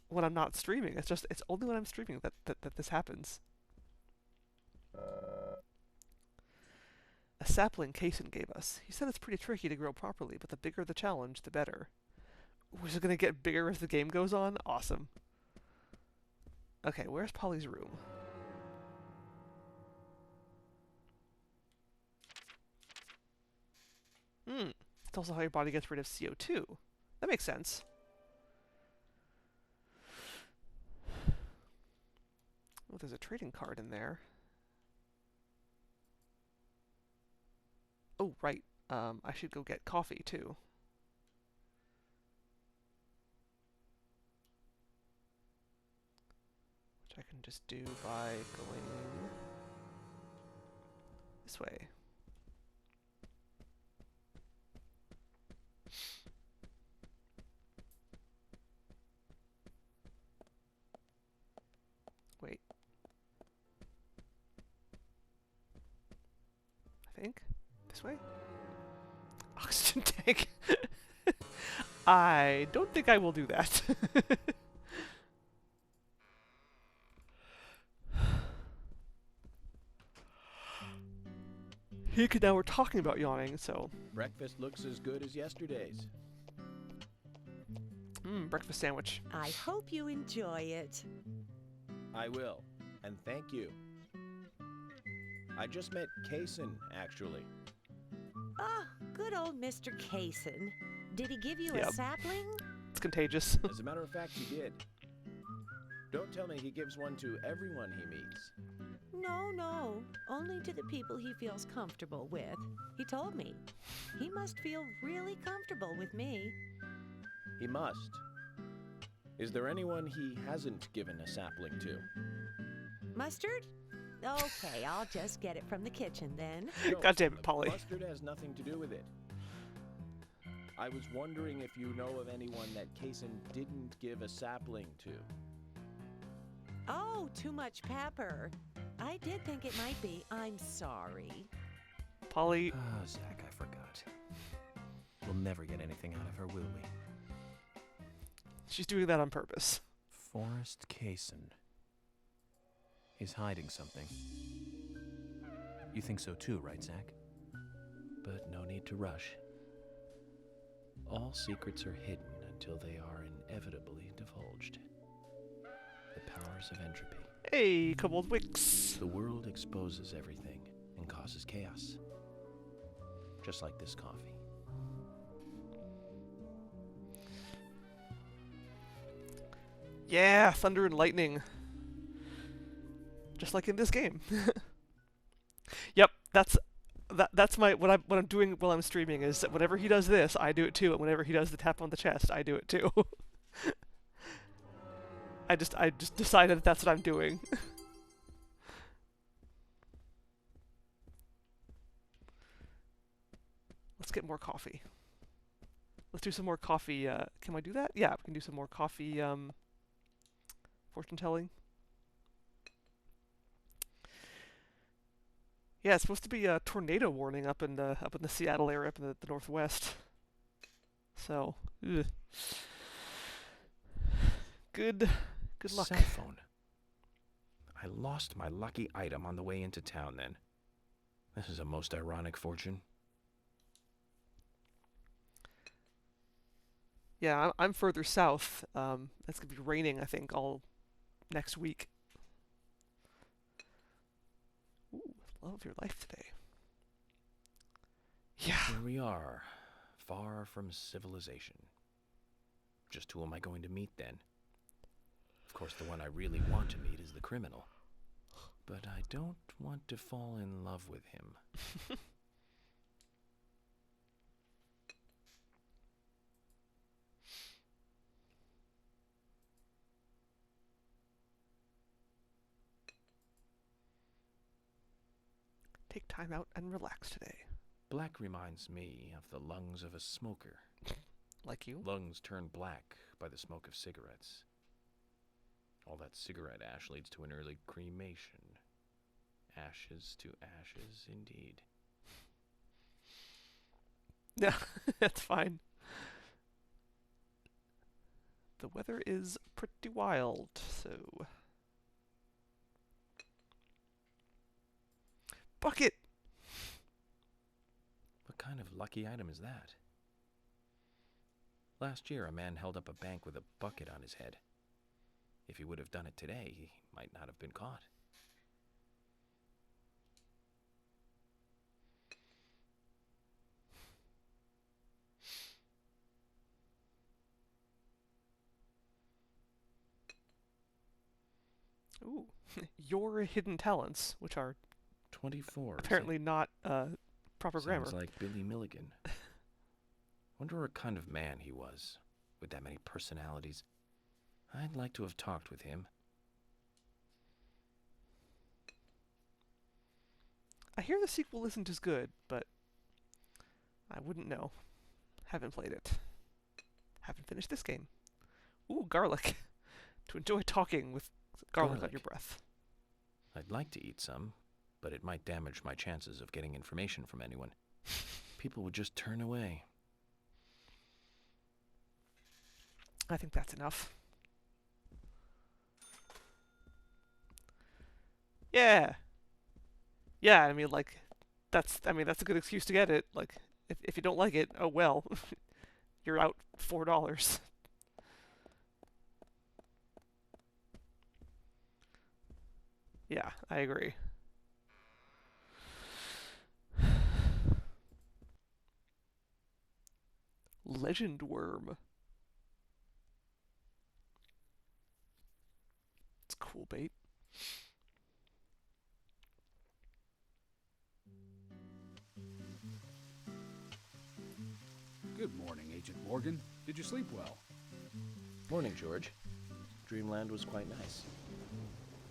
when I'm not streaming. It's only when I'm streaming that this happens. A sapling Kaysen gave us. He said it's pretty tricky to grow properly, but the bigger the challenge, the better. Was it gonna get bigger as the game goes on? Awesome. Okay, where's Polly's room? It's also how your body gets rid of CO2. That makes sense. Oh, there's a trading card in there. Oh, right. I should go get coffee, too. Which I can just do by going this way. Wait. I think? This way? Oxygen tank. I don't think I will do that. Now we're talking about yawning, so... Breakfast looks as good as yesterday's. Breakfast sandwich. I hope you enjoy it. I will, and thank you. I just met Kaysen, actually. Ah, good old Mr. Kaysen. Did he give you Yep. a sapling? It's contagious. As a matter of fact, he did. Don't tell me he gives one to everyone he meets. No. Only to the people he feels comfortable with. He told me. He must feel really comfortable with me. He must. Is there anyone he hasn't given a sapling to? Mustard? Okay, I'll just get it from the kitchen then. No, God damn it, Polly. Mustard has nothing to do with it. I was wondering if you know of anyone that Kaysen didn't give a sapling to. Oh, too much pepper. I did think it might be. I'm sorry. Polly... Ah, Zach, I forgot. We'll never get anything out of her, will we? She's doing that on purpose. Forrest Kaysen. He's hiding something. You think so too, right, Zach? But no need to rush. All secrets are hidden until they are inevitably divulged. The powers of entropy. Hey, Kobold Wicks. The world exposes everything and causes chaos. Just like this coffee. Yeah, thunder and lightning. Just like in this game. Yep, that's my what I'm doing while I'm streaming is that whenever he does this, I do it too, and whenever he does the tap on the chest, I do it too. I just decided that that's what I'm doing. Let's get more coffee. Let's do some more coffee. Can I do that? Yeah, we can do some more coffee. Fortune telling. Yeah, it's supposed to be a tornado warning up in the Seattle area, up in the northwest. So, ugh. Good luck. Cell phone. I lost my lucky item on the way into town then. This is a most ironic fortune. Yeah, I'm further south. It's gonna be raining, I think, all next week. Ooh, love of your life today. Yeah. Here we are, far from civilization. Just who am I going to meet then? Of course, the one I really want to meet is the criminal. But I don't want to fall in love with him. Take time out and relax today. Black reminds me of the lungs of a smoker. Like you? Lungs turn black by the smoke of cigarettes. All that cigarette ash leads to an early cremation. Ashes to ashes, indeed. Yeah, that's fine. The weather is pretty wild, so... Bucket! What kind of lucky item is that? Last year, a man held up a bank with a bucket on his head. If he would have done it today, he might not have been caught. Ooh, your hidden talents, which are 24. apparently not proper grammar. Sounds like Billy Milligan. Wonder what kind of man he was, with that many personalities. I'd like to have talked with him. I hear the sequel isn't as good, but I wouldn't know. Haven't played it. Haven't finished this game. Ooh, garlic. To enjoy talking with garlic on your breath. I'd like to eat some, but it might damage my chances of getting information from anyone. People would just turn away. I think that's enough. Yeah. Yeah, I mean, like, that's a good excuse to get it. Like, if you don't like it, oh well. You're out $4. Yeah, I agree. Legend worm. It's cool bait. Good morning, Agent Morgan. Did you sleep well? Morning, George. Dreamland was quite nice.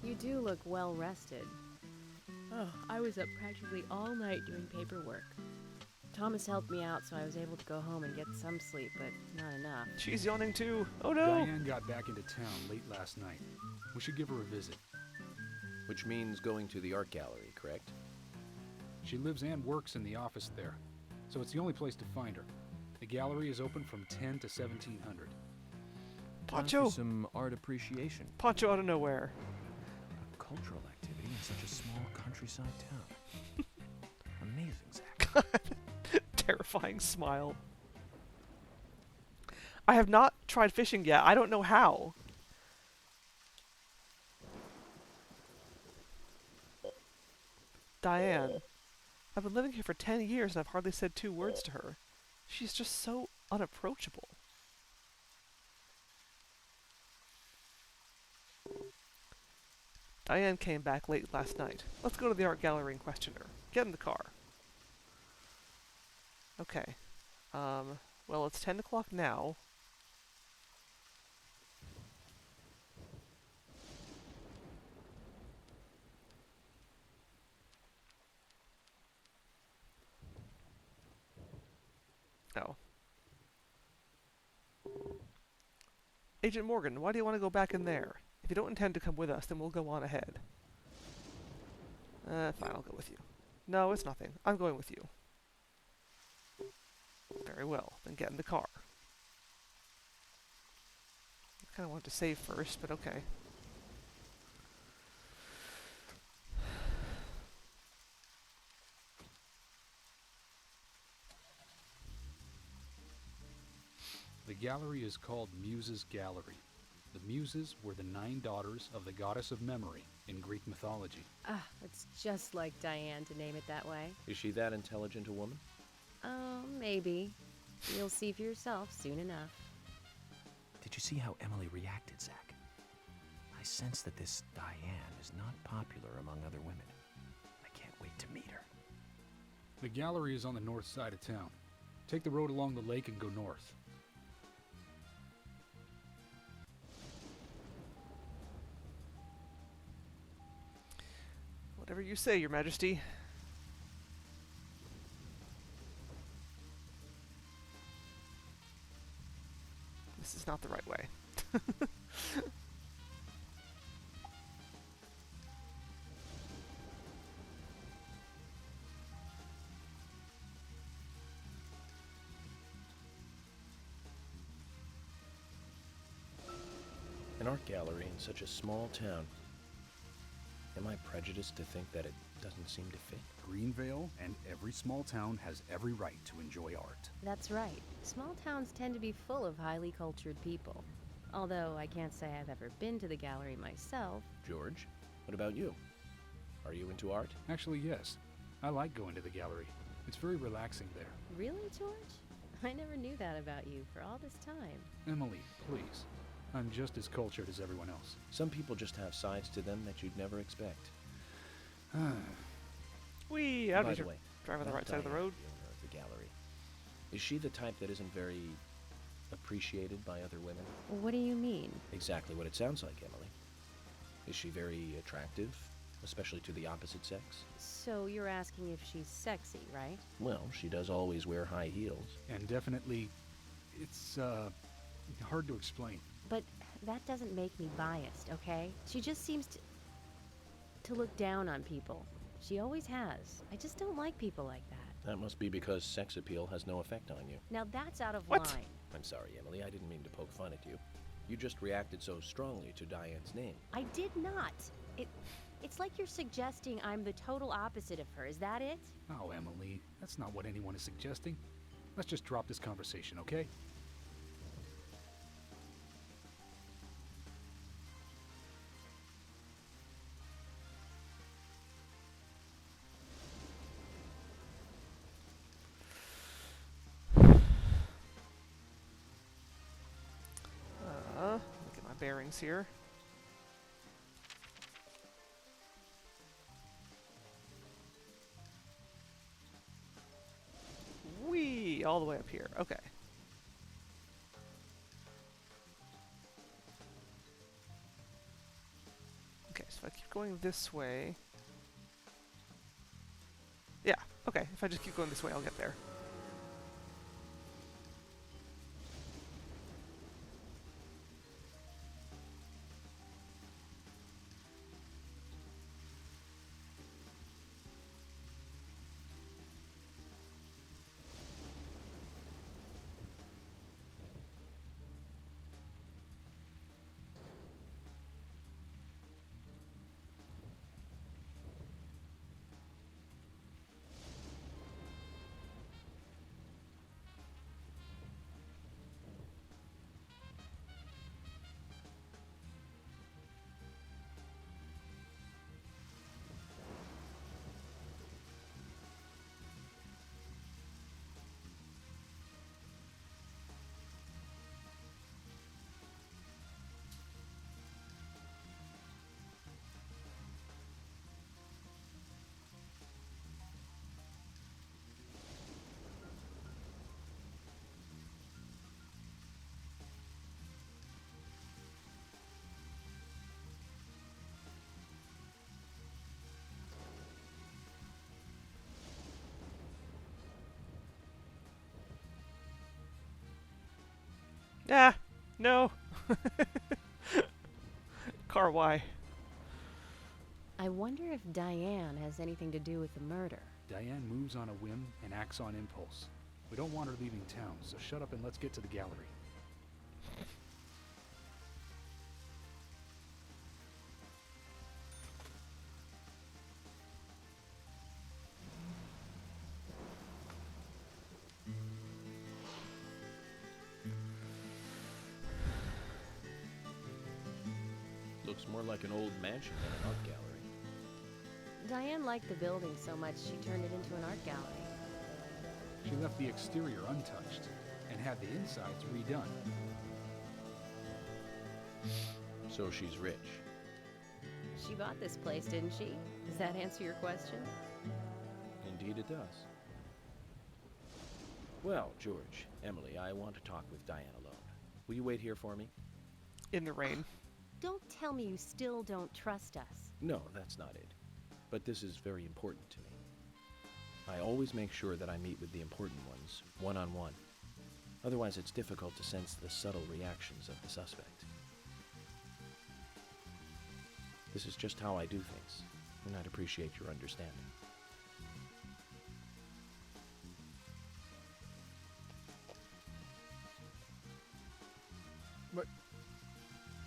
You do look well rested. Oh, I was up practically all night doing paperwork. Thomas helped me out, so I was able to go home and get some sleep, but not enough. She's yawning too. Oh no! Diane got back into town late last night. We should give her a visit. Which means going to the art gallery, correct? She lives and works in the office there, so it's the only place to find her. The gallery is open from 10 to 1700. Pancho! Some art appreciation. Pancho out of nowhere. A cultural activity in such a small countryside town. Amazing, Zach. Terrifying smile. I have not tried fishing yet. I don't know how. Diane. I've been living here for 10 years and I've hardly said 2 words to her. She's just so unapproachable. Diane came back late last night. Let's go to the art gallery and question her. Get in the car. Okay. Well, it's 10 o'clock now. Oh. Agent Morgan, why do you want to go back in there? If you don't intend to come with us, then we'll go on ahead. Fine, I'll go with you. No, it's nothing. I'm going with you. Very well, then get in the car. I kind of wanted to save first, but okay. The gallery is called Muses Gallery. The Muses were the 9 daughters of the goddess of memory in Greek mythology. Ah, it's just like Diane to name it that way. Is she that intelligent a woman? Oh, maybe. You'll see for yourself soon enough. Did you see how Emily reacted, Zach? I sense that this Diane is not popular among other women. I can't wait to meet her. The gallery is on the north side of town. Take the road along the lake and go north. Whatever you say, Your Majesty. This is not the right way. An art gallery in such a small town. Am I prejudiced to think that it doesn't seem to fit? Greenvale and every small town has every right to enjoy art. That's right. Small towns tend to be full of highly cultured people. Although I can't say I've ever been to the gallery myself. George, what about you? Are you into art? Actually, yes. I like going to the gallery. It's very relaxing there. Really, George? I never knew that about you for all this time. Emily, please. I'm just as cultured as everyone else. Some people just have sides to them that you'd never expect. Wee! By the way, drive on the about right side of the Diane, road. the owner of the gallery. Is she the type that isn't very appreciated by other women? What do you mean? Exactly what it sounds like, Emily. Is she very attractive, especially to the opposite sex? So you're asking if she's sexy, right? Well, she does always wear high heels. And definitely, it's, hard to explain. But that doesn't make me biased, okay? She just seems to look down on people. She always has. I just don't like people like that. That must be because sex appeal has no effect on you. Now that's out of What? line. I'm sorry, Emily. I didn't mean to poke fun at you. You just reacted so strongly to Diane's name. I did not. It's like you're suggesting I'm the total opposite of her. Is that it? Oh, Emily, that's not what anyone is suggesting. Let's just drop this conversation, okay? Get my bearings here. Whee! All the way up here. Okay. Okay, so if I keep going this way... Yeah, okay. If I just keep going this way, I'll get there. Ah, no. Car, why? I wonder if Diane has anything to do with the murder. Diane moves on a whim and acts on impulse. We don't want her leaving town, so shut up and let's get to the gallery. Looks more like an old mansion than an art gallery. Diane liked the building so much she turned it into an art gallery. She left the exterior untouched and had the insides redone. So she's rich. She bought this place, didn't she? Does that answer your question? Indeed it does. Well, George, Emily, I want to talk with Diane alone. Will you wait here for me? In the rain. Don't tell me you still don't trust us. No, that's not it. But this is very important to me. I always make sure that I meet with the important ones, one-on-one. Otherwise, it's difficult to sense the subtle reactions of the suspect. This is just how I do things, and I'd appreciate your understanding. But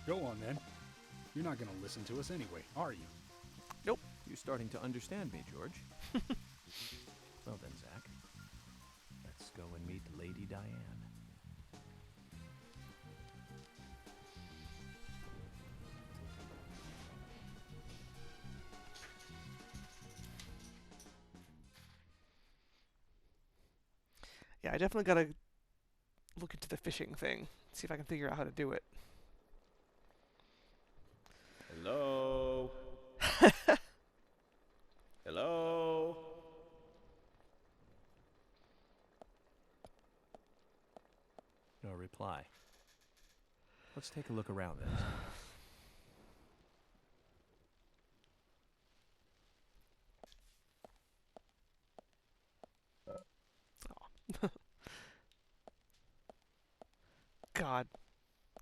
go on then. You're not going to listen to us anyway, are you? Nope. You're starting to understand me, George. Well then, Zach. Let's go and meet Lady Diane. Yeah, I definitely gotta look into the fishing thing. See if I can figure out how to do it. Hello? Hello? No reply. Let's take a look around then. God.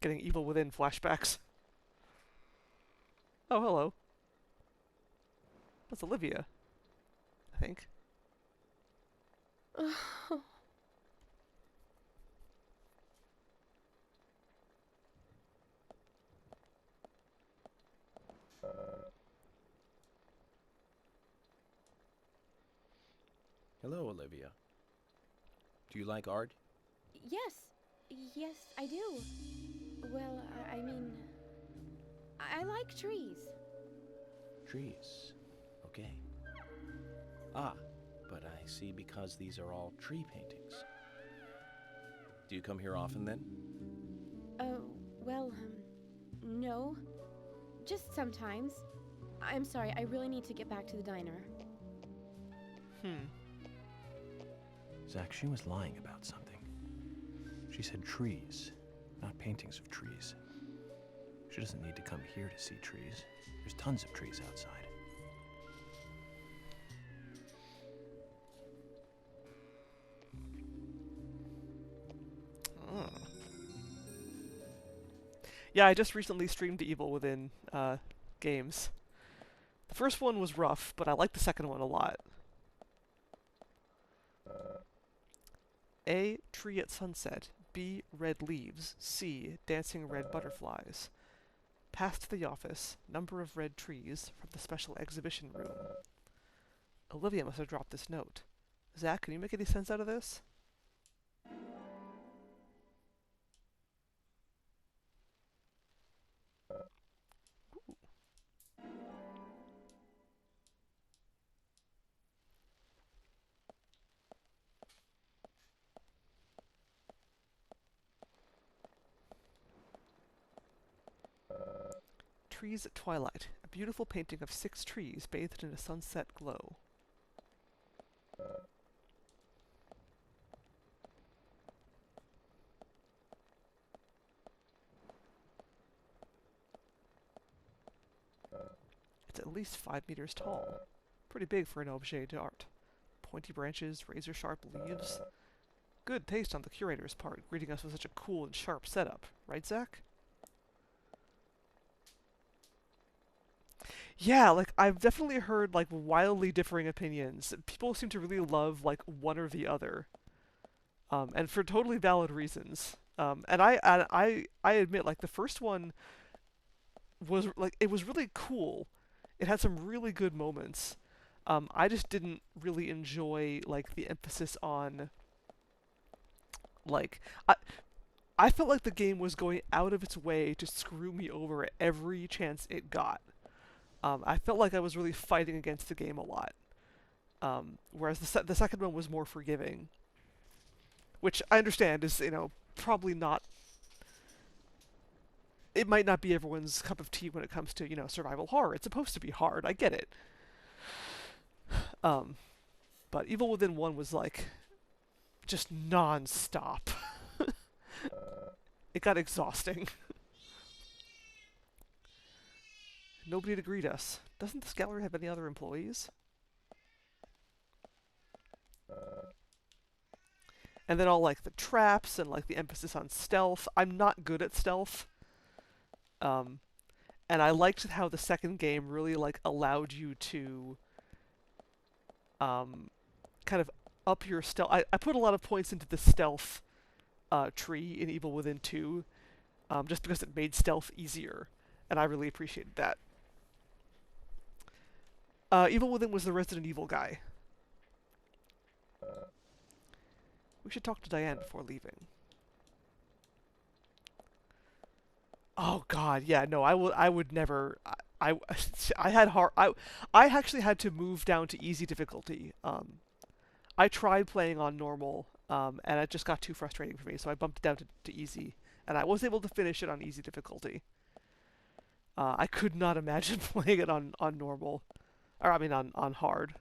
Getting Evil Within flashbacks. Oh, hello. That's Olivia, I think. Hello, Olivia. Do you like art? Yes, I do. Well, I mean, I like trees. Trees. Okay. Ah, but I see because these are all tree paintings. Do you come here often then? Well, no. Just sometimes. I'm sorry, I really need to get back to the diner. Zach, she was lying about something. She said trees, not paintings of trees. She doesn't need to come here to see trees. There's tons of trees outside. Oh. Yeah, I just recently streamed Evil Within games. The first one was rough, but I liked the second one a lot. A. Tree at sunset. B. Red leaves. C. Dancing red butterflies. Past the office. Number of red trees from the special exhibition room. Olivia must have dropped this note. Zach, can you make any sense out of this? Trees at twilight. A beautiful painting of 6 trees bathed in a sunset glow. It's at least 5 meters tall. Pretty big for an objet d'art. Pointy branches, razor-sharp leaves. Good taste on the curator's part, greeting us with such a cool and sharp setup. Right, Zach? Yeah, like, I've definitely heard, like, wildly differing opinions. People seem to really love, like, one or the other. And for totally valid reasons. And I admit, like, the first one was, like, it was really cool. It had some really good moments. I just didn't really enjoy, like, the emphasis on, like, I felt like the game was going out of its way to screw me over at every chance it got. I felt like I was really fighting against the game a lot. Whereas the second one was more forgiving. Which I understand is, you know, probably not it might not be everyone's cup of tea when it comes to, survival horror. It's supposed to be hard. I get it. But Evil Within 1 was like just non-stop. It got exhausting. Nobody to greet us. Doesn't this gallery have any other employees? And then all like the traps and like the emphasis on stealth. I'm not good at stealth. And I liked how the second game really like allowed you to kind of up your stealth. I put a lot of points into the stealth tree in Evil Within 2 just because it made stealth easier, and I really appreciated that. Evil Within was the Resident Evil guy. We should talk to Diane before leaving. Oh God, yeah, no, I would never. I had hard. I actually had to move down to easy difficulty. I tried playing on normal, and it just got too frustrating for me, so I bumped it down to easy, and I was able to finish it on easy difficulty. I could not imagine playing it on normal, or I mean on hard.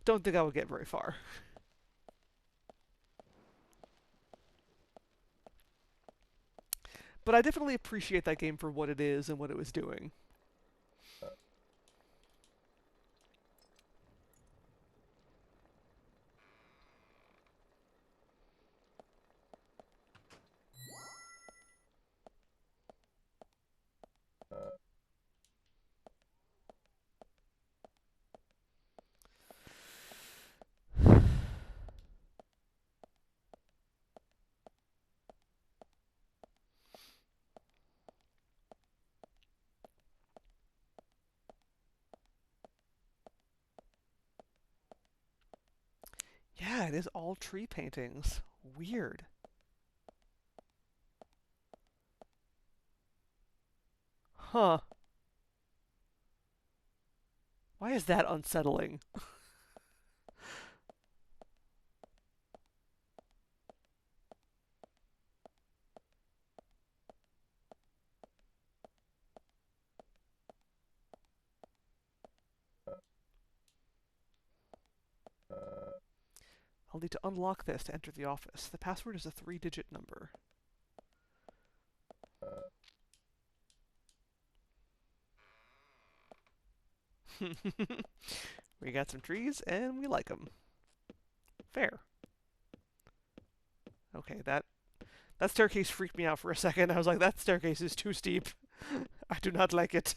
Don't think I would get very far. But I definitely appreciate that game for what it is and what it was doing. Yeah, it is all tree paintings. Weird. Huh. Why is that unsettling? I'll need to unlock this to enter the office. The password is a 3-digit number. We got some trees, and we like them. Fair. Okay, that staircase freaked me out for a second. I was like, that staircase is too steep. I do not like it.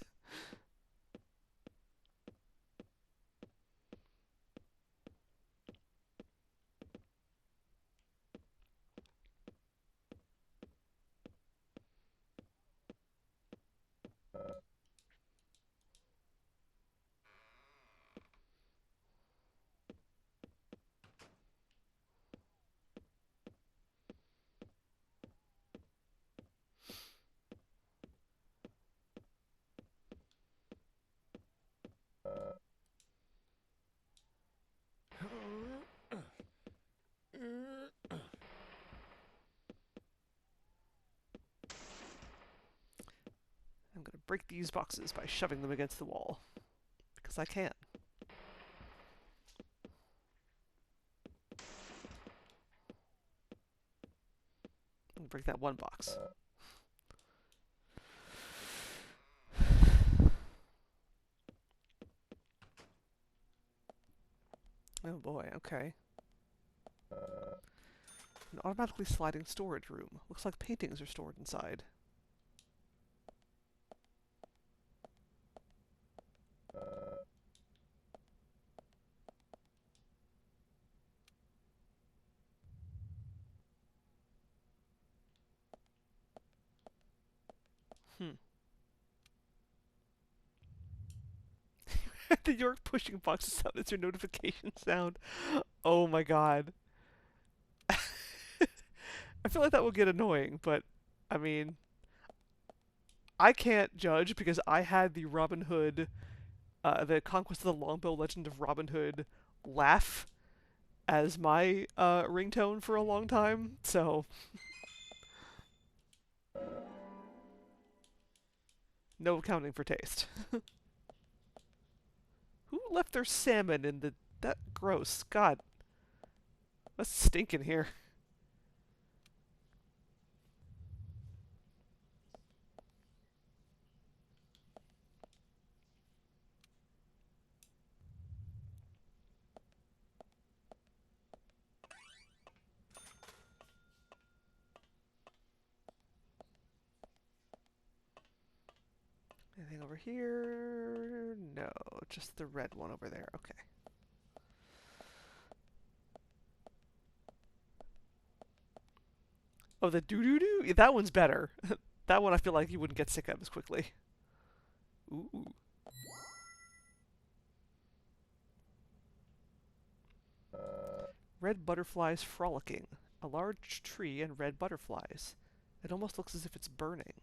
I'm gonna break these boxes by shoving them against the wall. Because I can. I'm gonna break that one box. Oh boy, okay. An automatically sliding storage room. Looks like paintings are stored inside. The York pushing boxes sound is your notification sound. Oh my god. I feel like that will get annoying, but I mean, I can't judge because I had the Robin Hood, the Conquest of the Longbow Legend of Robin Hood laugh as my ringtone for a long time, so. No accounting for taste. Who left their salmon in the... That gross. God. What's stinking here? Anything over here? No, just the red one over there. Okay. Oh, the doo-doo-doo? Yeah, that one's better. That one I feel like you wouldn't get sick of as quickly. Ooh. Red butterflies frolicking. A large tree and red butterflies. It almost looks as if it's burning.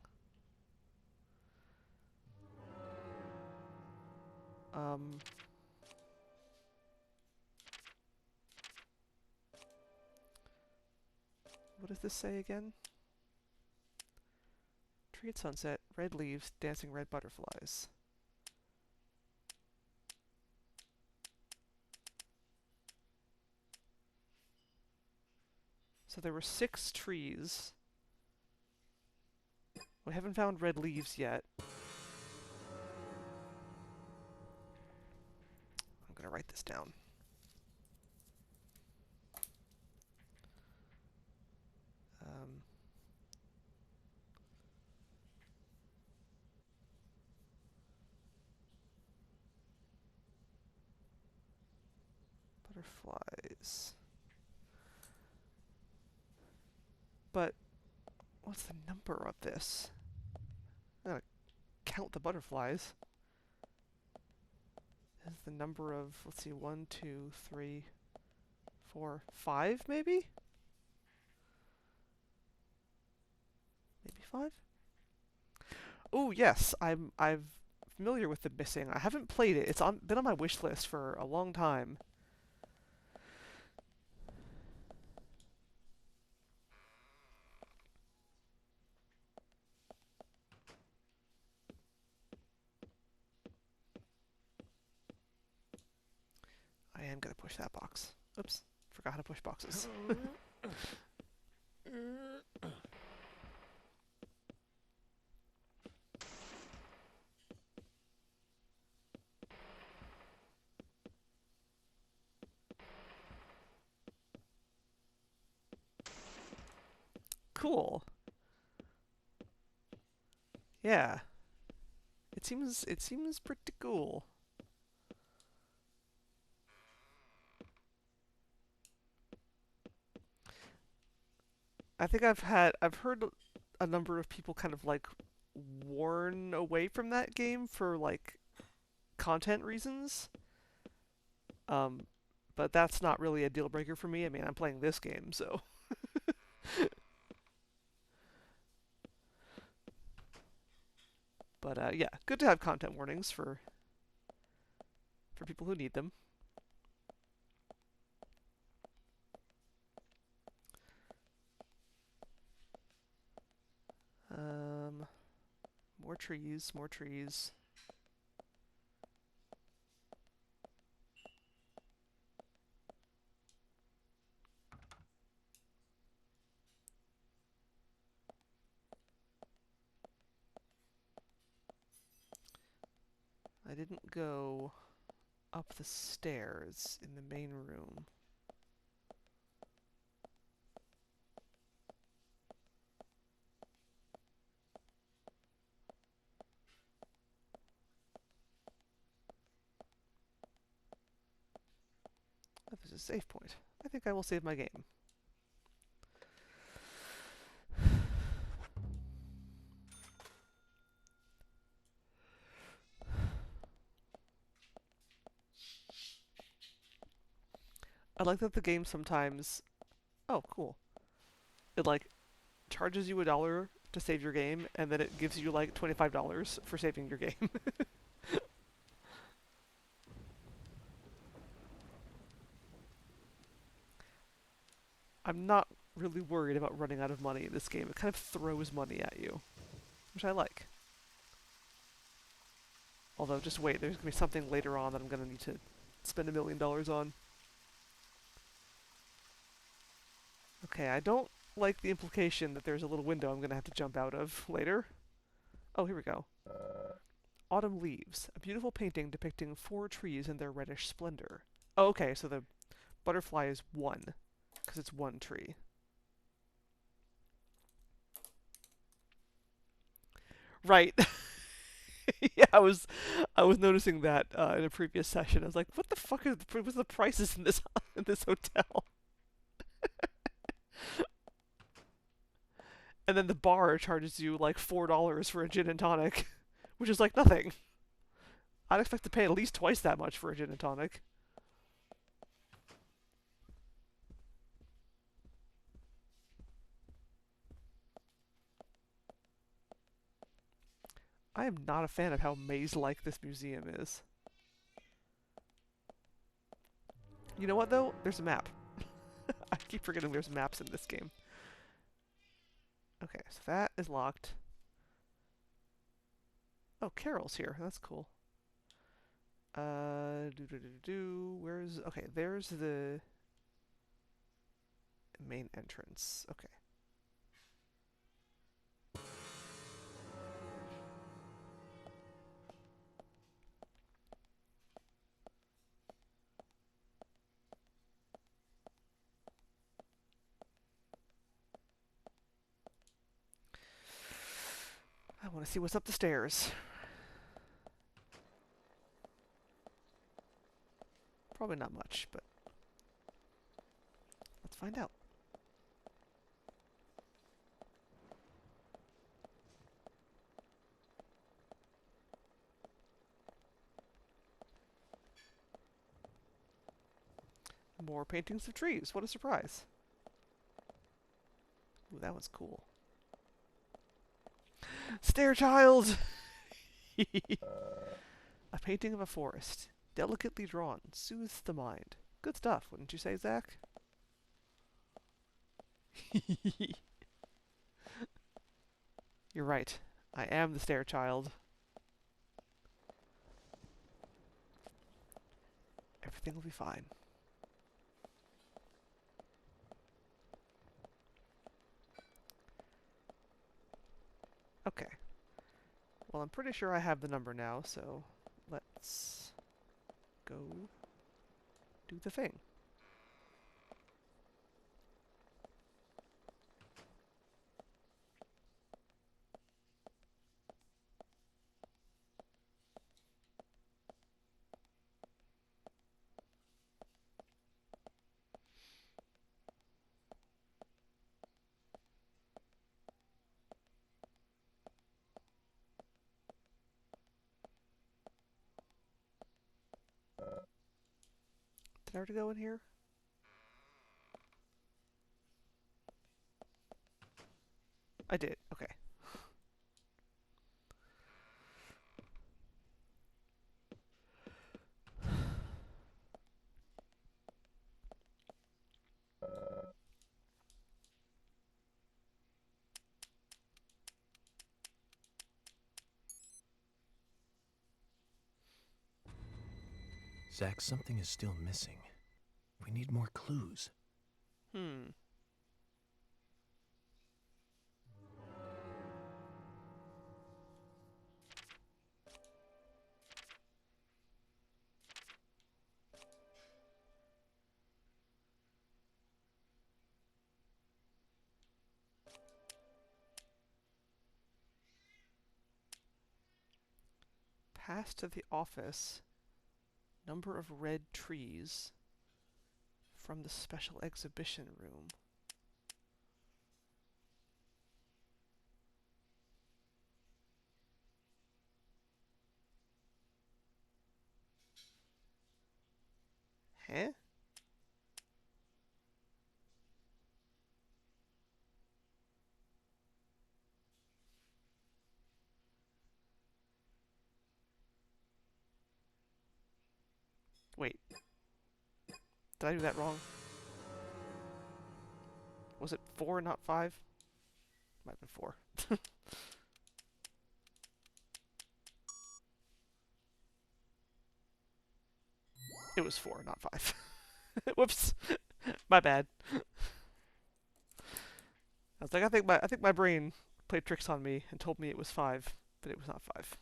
What does this say again? Tree at sunset, red leaves, dancing red butterflies. So there were 6 trees. We haven't found red leaves yet. I'm gonna write this down. Butterflies. But what's the number of this? I gotta count the butterflies. Is the number of, let's see, 1, 2, 3, 4, 5 maybe? Maybe 5? Oh yes, I'm familiar with the missing. I haven't played it. It's been on my wish list for a long time. I am gonna push that box. Oops, forgot how to push boxes. Cool. Yeah. It seems pretty cool. I think I've heard a number of people kind of like warn away from that game for like content reasons. But that's not really a deal breaker for me. I mean, I'm playing this game, so. But yeah, good to have content warnings for people who need them. More trees, more trees. I didn't go up the stairs in the main room. Oh, there's a save point. I think I will save my game. I like that the game sometimes... Oh, cool. It, like, charges you $1 to save your game, and then it gives you, like, $25 for saving your game. I'm not really worried about running out of money in this game. It kind of throws money at you, which I like. Although, just wait, there's going to be something later on that I'm going to need to spend $1 million on. Okay, I don't like the implication that there's a little window I'm going to have to jump out of later. Oh, here we go. Autumn Leaves, a beautiful painting depicting 4 trees in their reddish splendor. Oh, okay, so the butterfly is 1, because it's 1 tree. Right. Yeah, I was noticing that in a previous session. I was like, what the fuck what's the prices in this hotel? And then the bar charges you like $4 for a gin and tonic, which is like nothing. I'd expect to pay at least twice that much for a gin and tonic. I am not a fan of how maze-like this museum is. You know what, though? There's a map. I keep forgetting there's maps in this game. Okay, so that is locked. Oh, Carol's here. That's cool. Where's... Okay, there's the main entrance. Okay. I want to see what's up the stairs. Probably not much, but let's find out. More paintings of trees. What a surprise. Ooh, that was cool. Stairchild! A painting of a forest. Delicately drawn. Soothes the mind. Good stuff, wouldn't you say, Zach? You're right. I am the Stairchild. Everything will be fine. Okay. Well, I'm pretty sure I have the number now, so let's go do the thing. Did I already go in here? I did. Okay. Zach, something is still missing. We need more clues. Pass to the office. Number of red trees from the special exhibition room. Huh? Wait. Did I do that wrong? Was it 4, not 5? Might have been 4. It was 4, not 5. Whoops. My bad. I was like, I think my brain played tricks on me and told me it was 5, but it was not 5.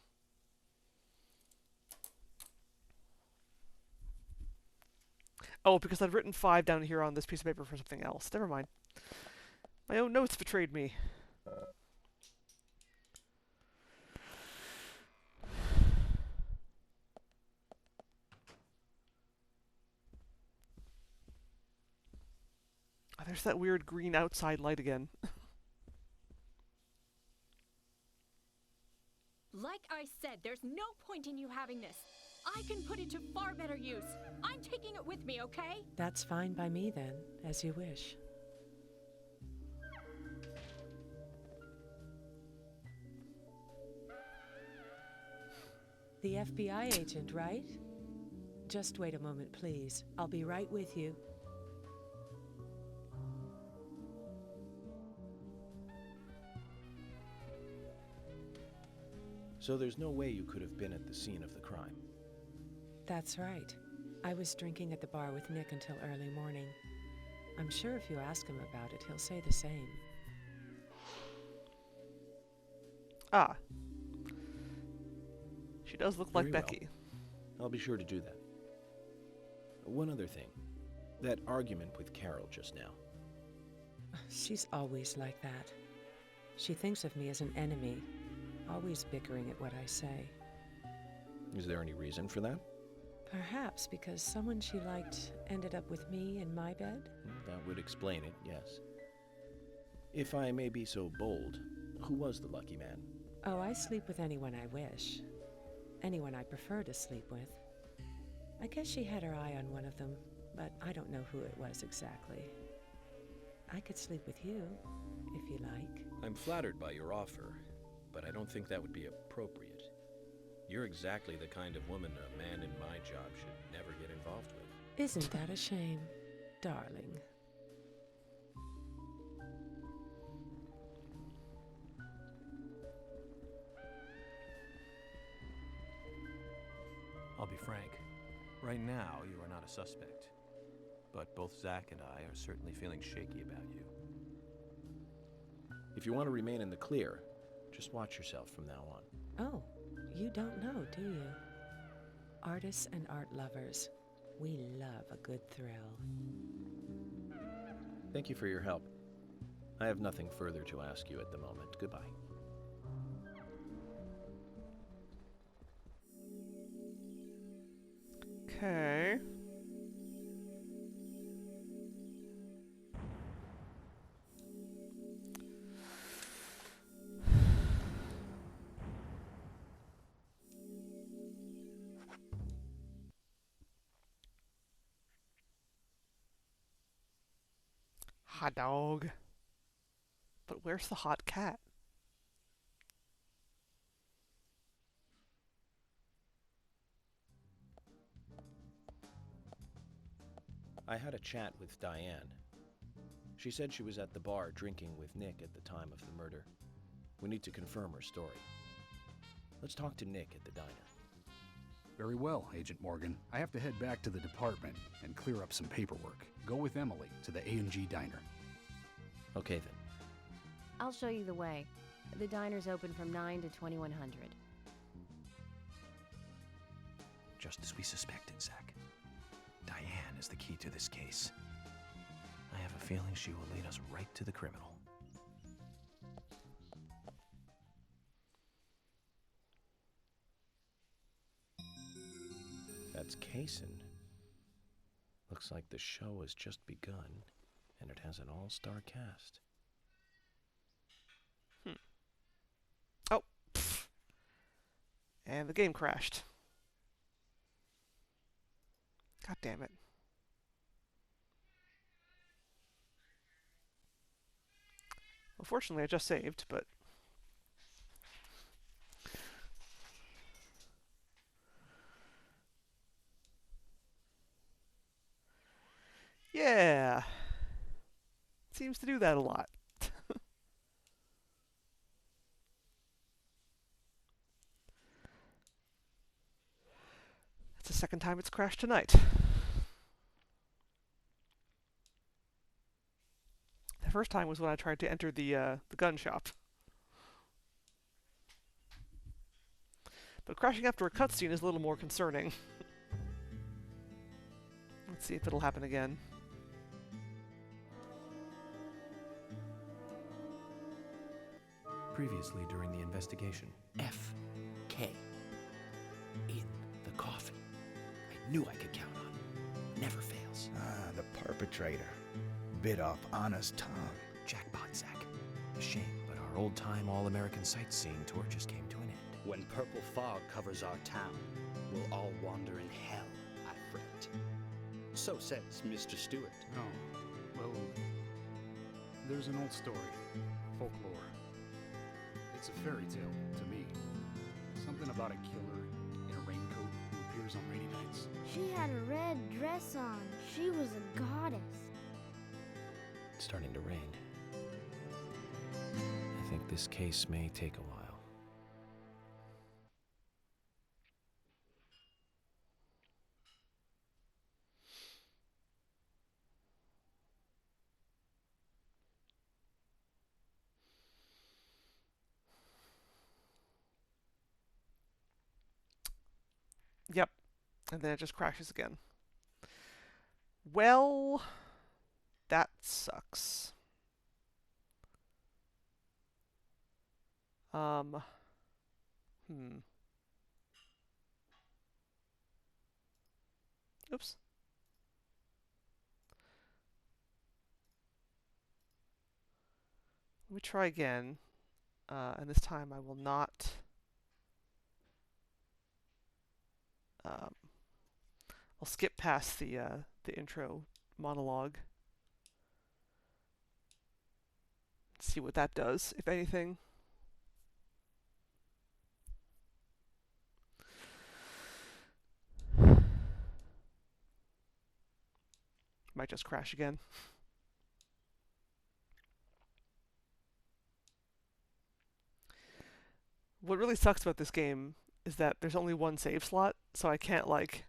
Oh, because I'd written 5 down here on this piece of paper for something else. Never mind. My own notes betrayed me. Oh, there's that weird green outside light again. Like I said, there's no point in you having this. I can put it to far better use. I'm taking it with me, okay? That's fine by me then, as you wish. The FBI agent, right? Just wait a moment, please. I'll be right with you. So there's no way you could have been at the scene of the crime. That's right. I was drinking at the bar with Nick until early morning. I'm sure if you ask him about it, he'll say the same. Ah. She does look like Very well. Becky. I'll be sure to do that. One other thing. That argument with Carol just now. She's always like that. She thinks of me as an enemy, always bickering at what I say. Is there any reason for that? Perhaps because someone she liked ended up with me in my bed? That would explain it, yes. If I may be so bold, who was the lucky man? Oh, I sleep with anyone I wish. Anyone I prefer to sleep with. I guess she had her eye on one of them, but I don't know who it was exactly. I could sleep with you, if you like. I'm flattered by your offer, but I don't think that would be appropriate. You're exactly the kind of woman a man in my job should never get involved with. Isn't that a shame, darling? I'll be frank. Right now, you are not a suspect. But both Zach and I are certainly feeling shaky about you. If you want to remain in the clear, just watch yourself from now on. Oh, you don't know, do you? Artists and art lovers, we love a good thrill. Thank you for your help. I have nothing further to ask you at the moment. Goodbye. Okay. Hot dog. But where's the hot cat? I had a chat with Diane. She said she was at the bar drinking with Nick at the time of the murder. We need to confirm her story. Let's talk to Nick at the diner. Very well, Agent Morgan. I have to head back to the department and clear up some paperwork. Go with Emily to the A&G diner. Okay then. I'll show you the way. The diner's open from 9 to 2100. Just as we suspected, Zach. Diane is the key to this case. I have a feeling she will lead us right to the criminal. That's Kaysen. Looks like the show has just begun, and it has an all-star cast. Oh. Pfft. And the game crashed. God damn it. Well, fortunately, I just saved, but... Yeah. Seems to do that a lot. It's the second time it's crashed tonight. The first time was when I tried to enter the gun shop. But crashing after a cutscene is a little more concerning. Let's see if it'll happen again. Previously during the investigation, F.K. in the coffin. I knew I could count on him. Never fails. Ah, the perpetrator. Bit off Anna's tongue. Jackpot, Zach. A shame, but our old-time all-American sightseeing tour just came to an end. When purple fog covers our town, we'll all wander in hell, I fret. So says Mr. Stewart. Oh, well, there's an old story, folklore. It's a fairy tale to me. Something about a killer in a raincoat who appears on rainy nights. She had a red dress on. She was a goddess. It's starting to rain. I think this case may take a while. Yep. And then it just crashes again. Well, that sucks. Oops. Let me try again. And this time I will not... I'll skip past the intro monologue. See what that does, if anything. Might just crash again. What really sucks about this game is that there's only one save slot, so I can't like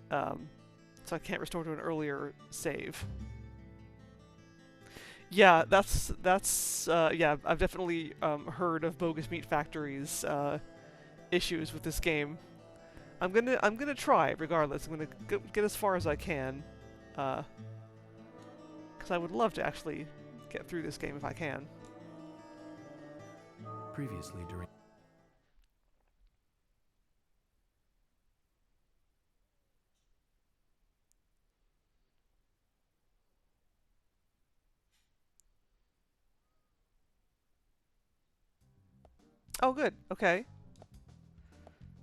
so I can't restore to an earlier save. Yeah, that's yeah, I've definitely heard of Bogus Meat Factory's issues with this game. I'm gonna try regardless. I'm gonna get as far as I can, because I would love to actually get through this game if I can. Previously during... Oh, good. Okay.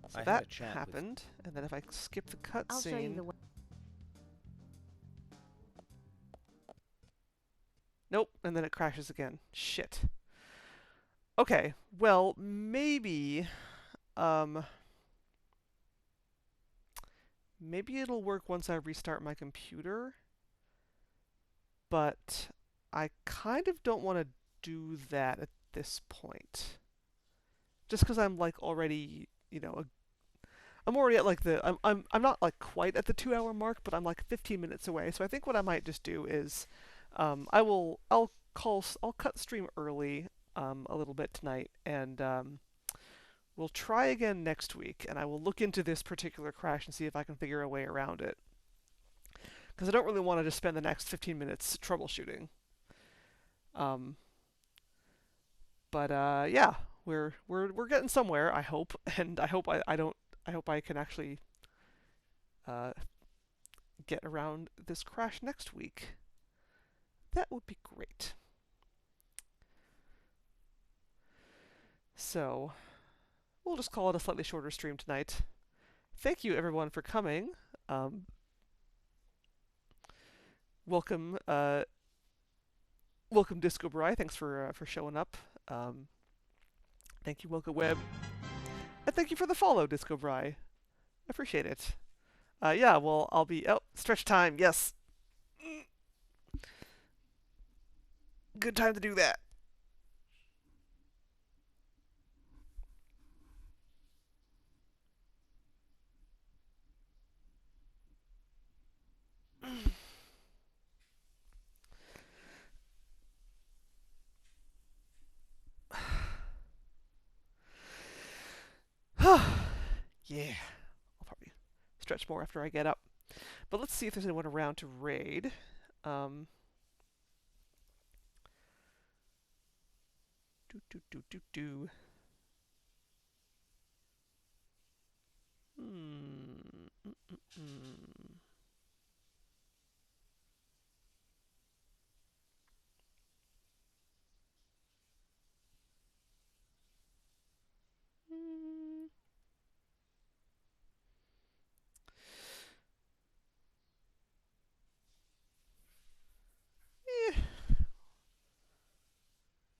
So I had that a chat with- happened, and then if I skip the I'll show you cutscene... the way. Nope, and then it crashes again. Shit. Okay, well, maybe... maybe it'll work once I restart my computer, but I kind of don't want to do that at this point. Just because I'm like already, you know, I'm already at like the I'm not like quite at the 2-hour mark, but I'm like 15 minutes away. So I think what I might just do is I'll cut stream early a little bit tonight, and we'll try again next week, and I will look into this particular crash and see if I can figure a way around it. Because I don't really want to just spend the next 15 minutes troubleshooting. But yeah, we're getting somewhere, I hope, and I hope I can actually get around this crash next week. That would be great. So, we'll just call it a slightly shorter stream tonight. Thank you everyone for coming. Welcome Disco Bry. Thanks for showing up. Thank you, Woka Web. And thank you for the follow, Disco Bry. Appreciate it. Yeah, well, I'll be... Oh, stretch time, yes. Good time to do that. stretch more after I get up. But let's see if there's anyone around to raid. Do.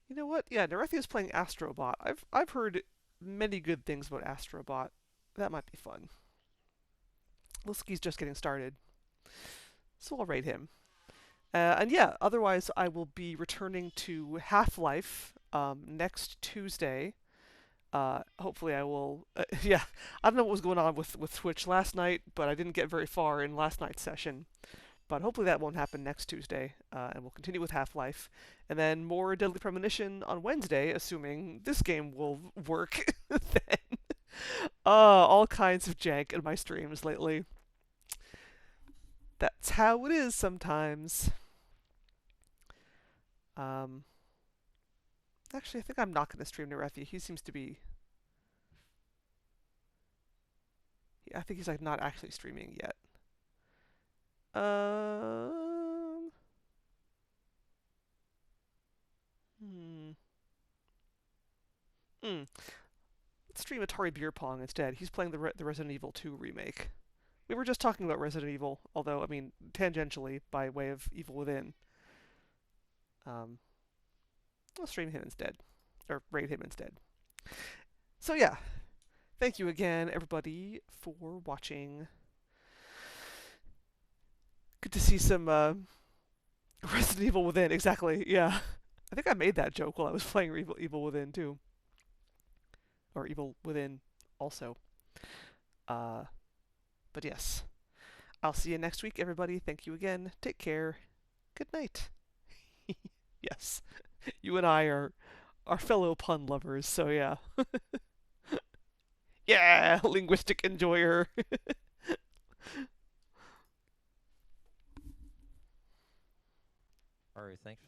You know what? Yeah, Nerethia's playing Astrobot. I've heard many good things about Astrobot. That might be fun. Liski's just getting started, so I'll raid him. And yeah, otherwise I will be returning to Half-Life next Tuesday. Hopefully I will. Yeah, I don't know what was going on with Twitch last night, but I didn't get very far in last night's session. But hopefully that won't happen next Tuesday, and we'll continue with Half-Life. And then more Deadly Premonition on Wednesday, assuming this game will work then. All kinds of jank in my streams lately. That's how it is sometimes. Actually, I think I'm not going to stream Nerethia. He seems to be... I think he's like not actually streaming yet. Let's stream Atari Beer Pong instead. He's playing the Resident Evil 2 remake. We were just talking about Resident Evil, although, I mean, tangentially, by way of Evil Within. I'll stream him instead. Or raid him instead. So yeah. Thank you again, everybody, for watching. Good to see some Resident Evil Within. Exactly, yeah. I think I made that joke while I was playing Evil Within, too. Or Evil Within also. But yes. I'll see you next week, everybody. Thank you again. Take care. Good night. Yes. You and I are fellow pun lovers, so yeah. Yeah, linguistic enjoyer. Alright, thanks.